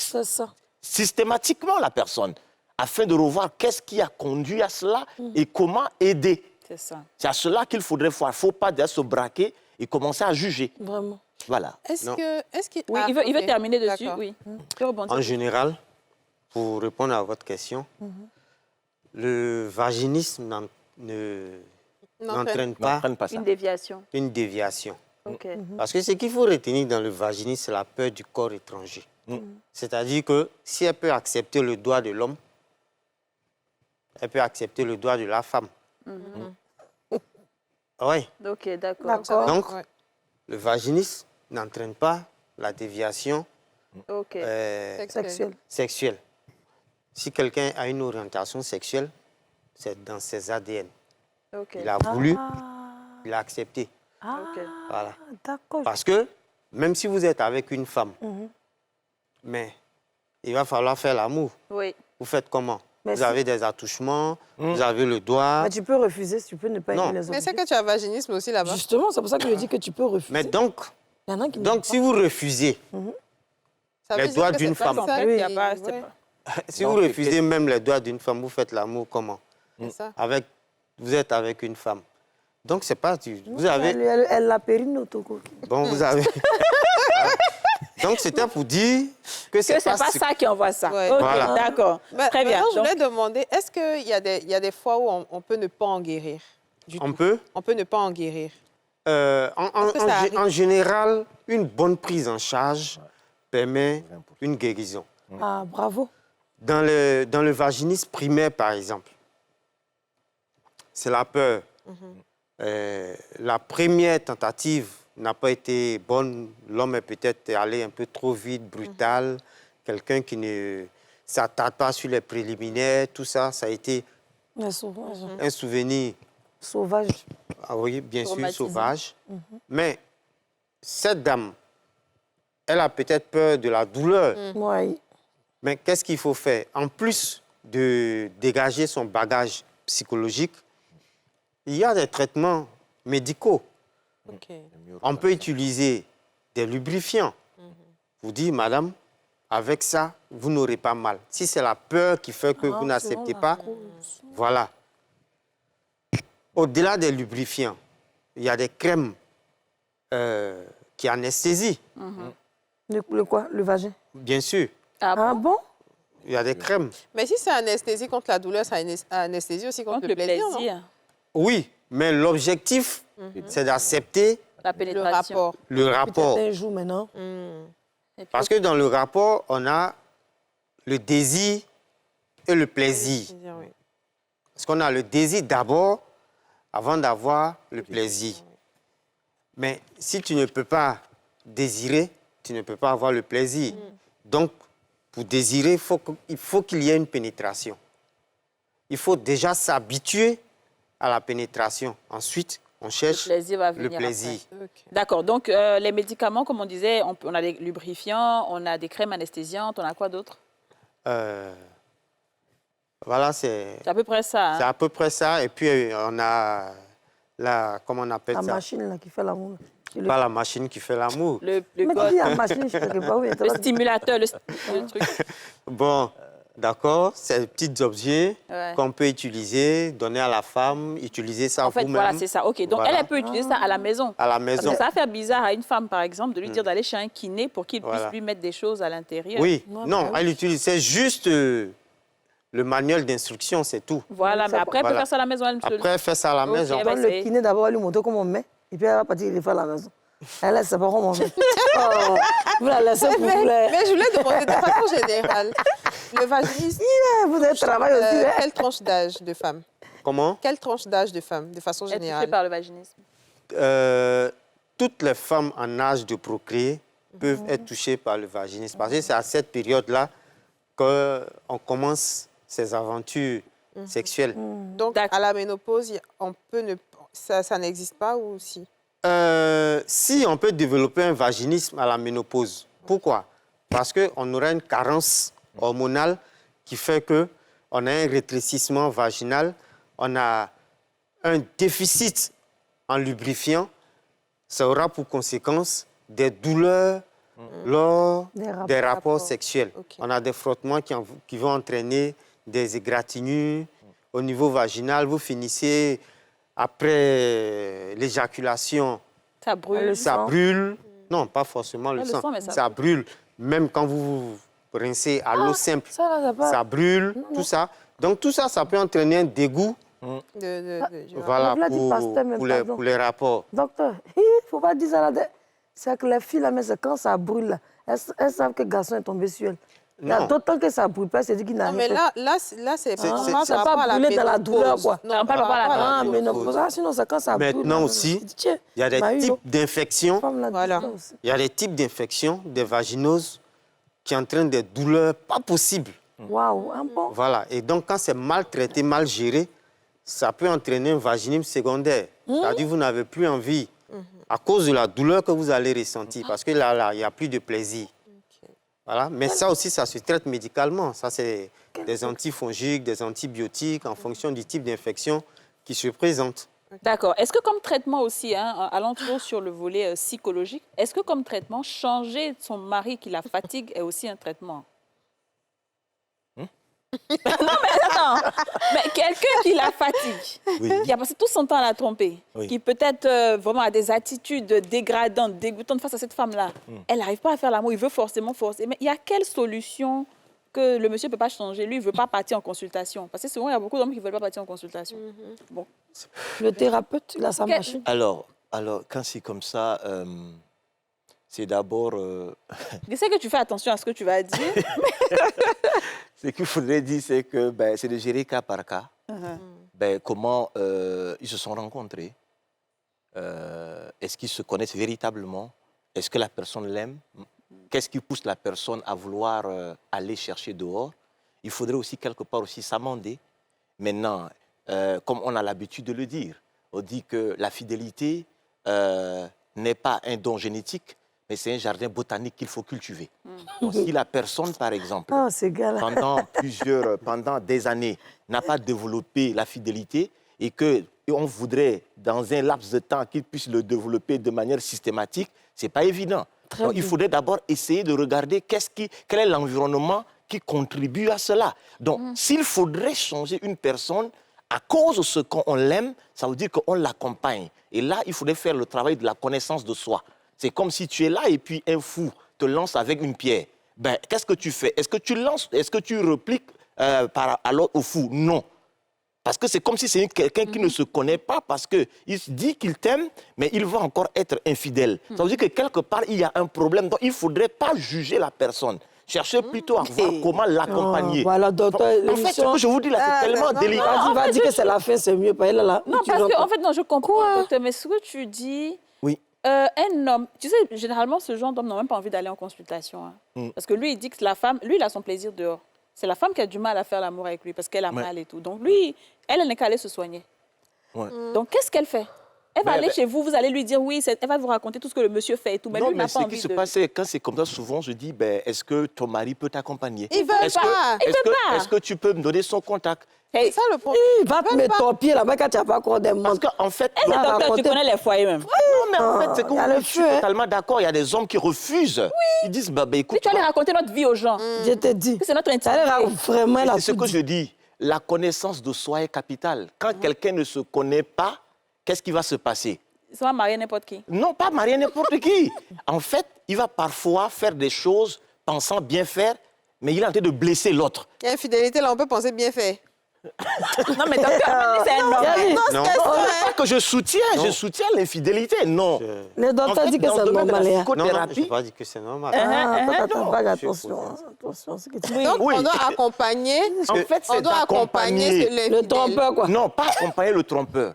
systématiquement la personne, afin de revoir qu'est-ce qui a conduit à cela et comment aider. C'est ça. C'est à cela qu'il faudrait voir. Il ne faut pas déjà se braquer et commencer à juger. Vraiment. Voilà. Oui, il veut terminer dessus, oui. En général, pour répondre à votre question, le vaginisme n'entraîne pas ça. Une déviation. une déviation. Ok. Parce que ce qu'il faut retenir dans le vaginisme, c'est la peur du corps étranger. C'est-à-dire que si elle peut accepter le doigt de l'homme, elle peut accepter le doigt de la femme. Oui. Ok, d'accord. Donc, le vaginisme n'entraîne pas la déviation sexuelle. Si quelqu'un a une orientation sexuelle, c'est dans ses ADN. Ok. Il a voulu, Ah, il a accepté. Ok. Voilà. d'accord. Parce que même si vous êtes avec une femme, Mhm. mais il va falloir faire l'amour. Oui. Vous faites comment? Mais Vous si- avez des attouchements, vous avez le doigt. Mais tu peux refuser, tu peux ne pas Non. aimer les Mais c'est objets. que tu as vaginisme aussi là-bas. Justement, c'est pour ça que je dis que tu peux refuser. Mais donc, Il y en a qui ne donc veulent si vous refusez, Ça veut les dire doigts que d'une c'est pas femme. ça En fait, qui- il y a pas, c'est ouais, pas- si vous refusez même les doigts d'une femme, vous faites l'amour comment? c'est ça. Vous êtes avec une femme. Donc, c'est pas... Vous pas. avez... Elle l'a périne autoco. Bon, vous avez... Donc, c'était pour dire que Que c'est c'est pas ce- ça qui envoie ça. Ouais. Ok, Voilà. d'accord. Très bien. Maintenant, je Donc, voulais demander, est-ce qu'il y a des fois où on peut ne pas en guérir du On tout? peut. On peut ne pas en guérir. En que ça arrive? en général, une bonne prise en charge permet une guérison. Ah, bravo. Dans le vaginisme primaire, par exemple, c'est la peur. La première tentative n'a pas été bonne. L'homme est peut-être allé un peu trop vite, brutal. Quelqu'un qui ne s'attarde pas sur les préliminaires, tout ça, ça a été Mais sauvage. un souvenir, Sauvage. ah oui, bien sûr, Traumatisant. sauvage. Mais cette dame, elle a peut-être peur de la douleur. Oui. Mais qu'est-ce qu'il faut faire? En plus de dégager son bagage psychologique, il y a des traitements médicaux. OK. On peut utiliser des lubrifiants. Vous dites, madame, avec ça, vous n'aurez pas mal. Si c'est la peur qui fait que vous n'acceptez pas, voilà. Au-delà des lubrifiants, il y a des crèmes qui anesthésient, Le quoi? Le vagin. bien sûr. ah, Ah bon? Il y a des crèmes. Mais si c'est anesthésie contre la douleur, c'est anesthésie aussi contre donc le le plaisir, non? plaisir, Oui, mais l'objectif, c'est d'accepter la Le pénétration. rapport. le rapport. Peut-être un jour maintenant. Et puis, Parce que dans le rapport, on a le désir et le plaisir. Oui. Parce qu'on a le désir d'abord avant d'avoir le plaisir. Mais si tu ne peux pas désirer, tu ne peux pas avoir le plaisir. Donc, pour désirer, il faut qu'il y ait une pénétration. Il faut déjà s'habituer à la pénétration. Ensuite, on le cherche plaisir va le venir plaisir. après. OK. D'accord. Donc, les médicaments, comme on disait, on a des lubrifiants, on a des crèmes anesthésiantes, on a quoi d'autre? Voilà, c'est C'est à peu près ça. c'est Hein? à peu près ça. Et puis, on a comment on appelle La ça? machine là, qui fait l'amour. Tu le- Pas la machine qui fait l'amour. Le Mais tu god- dis la machine, je ne sais pas où il est. le stimulateur, le truc. Bon, d'accord, c'est des petits objets Ouais. qu'on peut utiliser, donner à la femme, utiliser ça En fait, vous-même. voilà, c'est ça. OK. Donc, Voilà. elle peut utiliser ça à la maison. À la Parce maison. que ça va faire bizarre à une femme, par exemple, de lui dire d'aller chez un kiné pour qu'il puisse Voilà. lui mettre des choses à l'intérieur. Oui, Ouais, non, bah oui. elle utilise, c'est juste le manuel d'instruction, c'est tout. Voilà, mais après, elle peut Voilà. faire ça à la maison. Elle Après, elle fait ça à la Ok, maison. bah, Donne c'est- le kiné d'abord, elle lui montre comment on met. Et puis elle va partir le faire à la maison. Elle laisse, c'est pas comment on met. Oh, vous la laissez pour vous. Mais je voulais demander de façon générale, le vaginisme, Vous avez travaillé aussi. hein. quelle tranche d'âge de femme? Comment? Quelle tranche d'âge de femme, de façon est touchée générale? par le vaginisme. Toutes les femmes en âge de procréer peuvent être touchées par le vaginisme. Parce que c'est à cette période-là qu'on commence ces aventures sexuelles. Donc, D'accord. à la ménopause, on peut ne... ça n'existe pas ou si? Si on peut développer un vaginisme à la ménopause, pourquoi? Parce qu'on aura une carence hormonale qui fait qu'on a un rétrécissement vaginal, on a un déficit en lubrifiant, ça aura pour conséquence des douleurs lors des rapports sexuels. Ok. On a des frottements qui vont entraîner des égratignures au niveau vaginal. Vous finissez après l'éjaculation, Ça brûle. Le ça sang. brûle. Non, pas forcément le le sang. sang, mais ça Ça brûle. Même quand vous vous rincez à l'eau simple, Ça, là, ça pas. ça brûle, tout ça. Donc tout ça, ça peut entraîner un dégoût voilà, Vous l'avez dit, pasteur, mais pardon. pour les rapports. Docteur, il ne faut pas dire ça là. C'est que les filles, là, mais c'est quand ça brûle, là, elles savent que le garçon est tombé sur elles. Il y a Non. d'autres que ça brûle pas, c'est dit qu'il n'a Non, mais rien fait. là, c'est C'est- on c'est- parle c'est par pas rapport à brûler dans la ménopause. douleur, quoi. Non, On parle pas à la Ah, mais non, ménopause. ça, sinon, c'est quand ça brûle. Maintenant là, aussi, je dis, tiens, il y a des m'a eu, types là. d'infections. Femme, là, Voilà. dit ça aussi. Il y a des types d'infections, des vaginoses, qui entraînent des douleurs pas possibles. Waouh, un bon. Voilà. Et donc, quand c'est mal traité, mal géré, ça peut entraîner un vaginisme secondaire. C'est-à-dire que vous n'avez plus envie à cause de la douleur que vous allez ressentir. Parce que là, il n'y a plus de plaisir. Voilà. Mais ça aussi, ça se traite médicalement. Ça, c'est des antifongiques, des antibiotiques en fonction du type d'infection qui se présente. D'accord. Est-ce que comme traitement aussi, hein, allant toujours sur le volet psychologique, est-ce que comme traitement, changer son mari qui la fatigue est aussi un traitement? Non, mais attends. Mais quelqu'un qui la fatigue, qui a passé tout son temps à la tromper, qui peut-être vraiment a des attitudes dégradantes, dégoûtantes face à cette femme-là, elle n'arrive pas à faire l'amour, il veut forcément forcer. Mais il y a quelle solution que le monsieur ne peut pas changer? Lui, il ne veut pas partir en consultation. Parce que souvent, il y a beaucoup d'hommes qui ne veulent pas partir en consultation. Bon. Le thérapeute, il a sa machine. Alors, quand c'est comme ça, c'est d'abord... Je sais que tu fais attention à ce que tu vas dire. Ce qu'il faudrait dire, c'est que c'est de gérer cas par cas. Comment ils se sont rencontrés. Est-ce qu'ils se connaissent véritablement? Est-ce que la personne l'aime? Qu'est-ce qui pousse la personne à vouloir aller chercher dehors? Il faudrait aussi quelque part aussi s'amender. Maintenant, comme on a l'habitude de le dire, on dit que la fidélité n'est pas un don génétique, mais c'est un jardin botanique qu'il faut cultiver. Donc, si la personne, par exemple, pendant des années, n'a pas développé la fidélité et qu'on voudrait, dans un laps de temps, qu'il puisse le développer de manière systématique, ce n'est pas évident. Donc, il faudrait d'abord essayer de regarder quel est l'environnement qui contribue à cela. Donc, s'il faudrait changer une personne à cause de ce qu'on l'aime, ça veut dire qu'on l'accompagne. Et là, il faudrait faire le travail de la connaissance de soi. C'est comme si tu es là et puis un fou te lance avec une pierre. Qu'est-ce que tu fais? Est-ce que tu lances, est-ce que tu repliques au fou? Non. Parce que c'est comme si c'est quelqu'un qui ne se connaît pas parce qu'il dit qu'il t'aime, mais il va encore être infidèle. Ça veut dire que quelque part, il y a un problème. Donc, il ne faudrait pas juger la personne. Cherchez plutôt à voir comment l'accompagner. Voilà, docteur. En fait, ce que je vous dis là, c'est tellement délicat. Va dire que c'est la fin, c'est mieux. Pas elle, là. Non, parce que, en fait, non, je comprends, docteur, mais ce que tu dis... Oui. Un homme, tu sais, généralement, ce genre d'homme n'a même pas envie d'aller en consultation. Hein. Parce que lui, il dit que la femme, lui, il a son plaisir dehors. C'est la femme qui a du mal à faire l'amour avec lui parce qu'elle a mal et tout. Donc, lui, elle n'est qu'à aller se soigner. Donc, qu'est-ce qu'elle fait? Elle va aller chez vous, vous allez lui dire oui, elle va vous raconter tout ce que le monsieur fait et tout. Mais non, lui, mais n'a pas ce envie qui se passe, c'est quand c'est comme ça, souvent, je dis, est-ce que ton mari peut t'accompagner? Il veut pas. Est-ce que tu peux me donner son contact? C'est ça le problème. Il va te mettre ton pied là-bas quand tu n'as pas encore des Parce montres. qu'en fait... Et le docteur, tu connais les foyers même. Non, mais en fait, c'est que je suis totalement d'accord. Il y a des hommes qui refusent. Ils disent, écoute... Mais tu vas aller raconter notre vie aux gens. Je te dis. C'est notre intimité. Vraiment la c'est ce que je dis. La connaissance de soi est capitale. Quand quelqu'un ne se connaît pas, qu'est-ce qui va se passer? Ça va marier n'importe qui. Non, pas marier n'importe qui. En fait, il va parfois faire des choses pensant bien faire, mais il est en train de blesser l'autre. Il y a infidélité, là, on peut penser bien faire. Non, mais docteur, c'est un homme. Non. Pas que je soutiens l'infidélité, non. Le docteur dit que c'est normal. Non, je n'ai pas dit que c'est normal. Attention, ce que tu dis. Donc, on doit accompagner. En fait, On c'est doit accompagner Le trompeur, quoi. Non, pas accompagner le trompeur.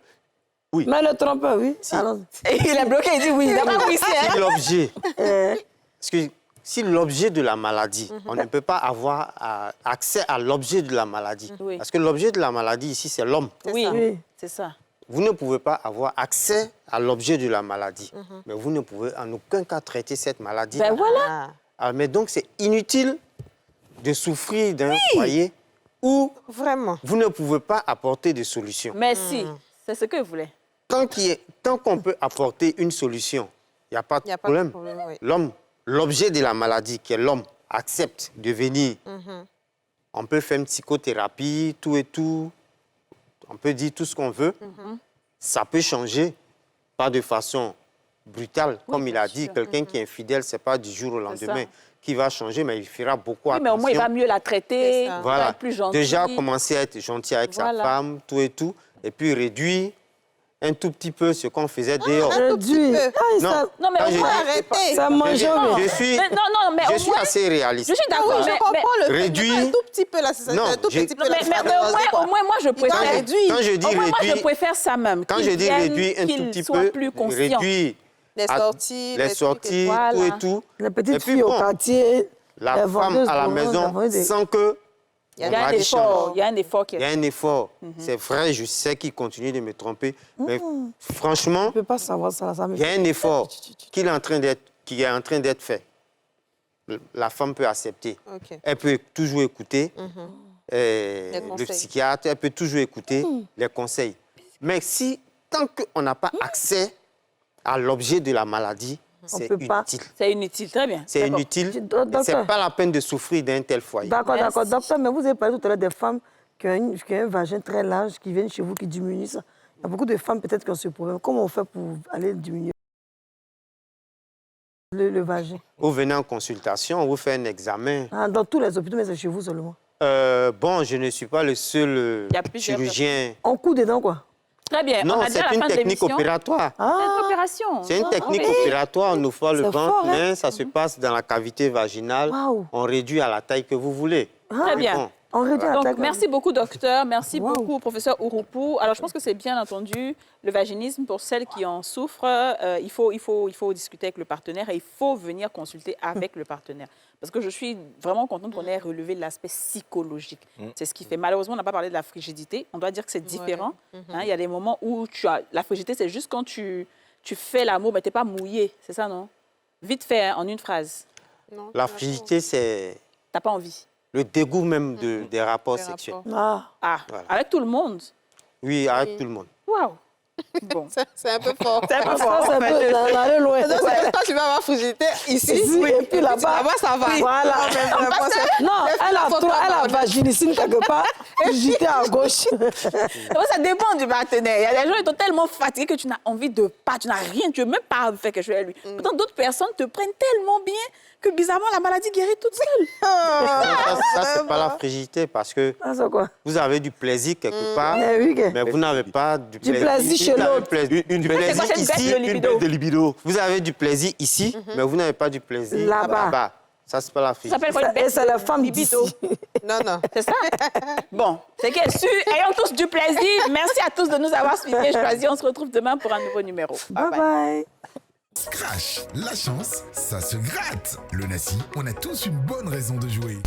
Mais le trompeur, oui. Alors, Il est bloqué, il dit oui. Il n'a pas oui, Si l'objet... Parce que si l'objet de la maladie, on ne peut pas avoir accès à l'objet de la maladie. Oui. Parce que l'objet de la maladie ici, c'est l'homme. Oui, oui. c'est ça. Vous ne pouvez pas avoir accès à l'objet de la maladie. Mais vous ne pouvez en aucun cas traiter cette maladie. Ben voilà. Mais donc, c'est inutile de souffrir d'un foyer où Vraiment. vous ne pouvez pas apporter de solution. Merci. C'est ce que je voulais. Tant qu'on peut apporter une solution, il n'y a pas de problème. Oui. L'objet de la maladie, qui est l'homme, accepte de venir. On peut faire une psychothérapie, tout et tout. On peut dire tout ce qu'on veut. Ça peut changer, pas de façon brutale. Comme il a dit, quelqu'un qui est infidèle, ce n'est pas du jour au lendemain qui va changer, mais il fera beaucoup attention. Mais au moins, il va mieux la traiter, il va Voilà. être plus gentil. Déjà, commencer à être gentil avec sa femme, tout et tout. Et puis réduire un tout petit peu ce qu'on faisait dehors. réduit. Non, mais Quand au je moins, dis- Arrêtez. Ça mange bien. Je suis, mais je au suis moins, assez réaliste. je suis d'accord. Oui, je mais- comprends le réduit- Un tout petit peu, là, c'est ça. Non, Un tout j'ai- petit peu, mais- là, mais- c'est mais pas au moins, moi, je préfère. réduit. Quand je dis Au moins, moi, je réduit, préfère ça même. quand qu'il je dis vienne, réduit un tout qu'il petit soit peu, plus conscient. réduire Les à- sorties. les trucs. sorties, Voilà. tout et tout. Les Et petites puis filles au bon, quartier. la les femme vendeuses à la de maison bonbons, sans que Il y a Il y a un va dire effort, il y a un effort qui Il y a est... un effort. C'est vrai, je sais qu'il continue de me tromper. Mais franchement, Je ne peux pas savoir ça. Ça me il y a un effort qui est en train d'être fait. La femme peut accepter. OK. Elle peut toujours écouter le conseils. psychiatre, elle peut toujours écouter les conseils. Mais si, tant qu'on n'a pas accès à l'objet de la maladie, c'est peut pas. inutile. C'est inutile, très bien. C'est D'accord. inutile. Docteur. Ce n'est pas la peine de souffrir d'un tel foyer. D'accord, Merci. d'accord. Docteur, mais vous avez parlé tout à l'heure des femmes qui ont un vagin très large, qui viennent chez vous, qui diminuent ça. Il y a beaucoup de femmes peut-être qui ont ce problème. Comment on fait pour aller diminuer le vagin? Vous venez en consultation, on vous fait un examen. Ah, dans tous les hôpitaux, mais c'est chez vous seulement. Bon, je ne suis pas le seul Il y a plusieurs chirurgien. On coud dedans, quoi. Très bien, Non, on a déjà c'est la une fin de technique l'émission. opératoire. C'est une opération. C'est une technique oui. opératoire, on ouvre le C'est ventre, fort, hein? mais ça se passe dans la cavité vaginale. Waouh. On réduit à la taille que vous voulez. Très bien. Bon. On réduit la Donc, taille. merci beaucoup, docteur. Merci Wow. beaucoup, professeur Ouroupou. Alors, je pense que c'est bien entendu, le vaginisme, pour celles qui en souffrent, il faut discuter avec le partenaire et il faut venir consulter avec le partenaire. Parce que je suis vraiment contente qu'on ait relevé l'aspect psychologique. C'est ce qui fait. Malheureusement, on n'a pas parlé de la frigidité. On doit dire que c'est différent. Hein, il y a des moments où la frigidité, c'est juste quand tu fais l'amour, mais tu n'es pas mouillé. C'est ça, non? Vite fait, hein, en une phrase. Non, La c'est frigidité, c'est Tu n'as pas envie. le dégoût même des rapports Des sexuels. rapports. Ah, Ah, Voilà. avec tout le monde. Oui, avec tout le monde. Waouh. Bon. C'est un peu fort. C'est un peu ça, fort. c'est un peu d'aller loin. Donc, c'est quand tu vas avoir frigidité ici, Ici, et puis là-bas. là-bas, ça va. Voilà. Non, mais vraiment, c'est- Non, elle a faut trop, elle a t'abandonner. vaginicine quelque part, frigidité à gauche. Ça dépend du partenaire. Il y a des gens qui sont tellement fatigués que tu n'as envie de pas, tu n'as rien, tu ne veux même pas faire quelque chose à lui. Pourtant, d'autres personnes te prennent tellement bien que bizarrement, la maladie guérit toute seule. Ça, c'est pas la frigidité parce que Ah, c'est quoi? vous avez du plaisir quelque part, Eh oui, que- mais vous n'avez pas du plaisir chez Vous avez l'autre. Une C'est quoi plaisir cette baisse ici, de une libido? baisse de libido. vous avez du plaisir ici, mais vous n'avez pas du plaisir Là-bas. Ça, c'est pas la Ça s'appelle frigidité. quoi une Et baisse c'est de la femme libido? d'ici. Non, non. C'est ça? Bon, c'est que ayons tous du plaisir. Merci à tous de nous avoir suivis et choisis. On se retrouve demain pour un nouveau numéro. Bye bye. Scratch, la chance, ça se gratte. Le Nassi, on a tous une bonne raison de jouer.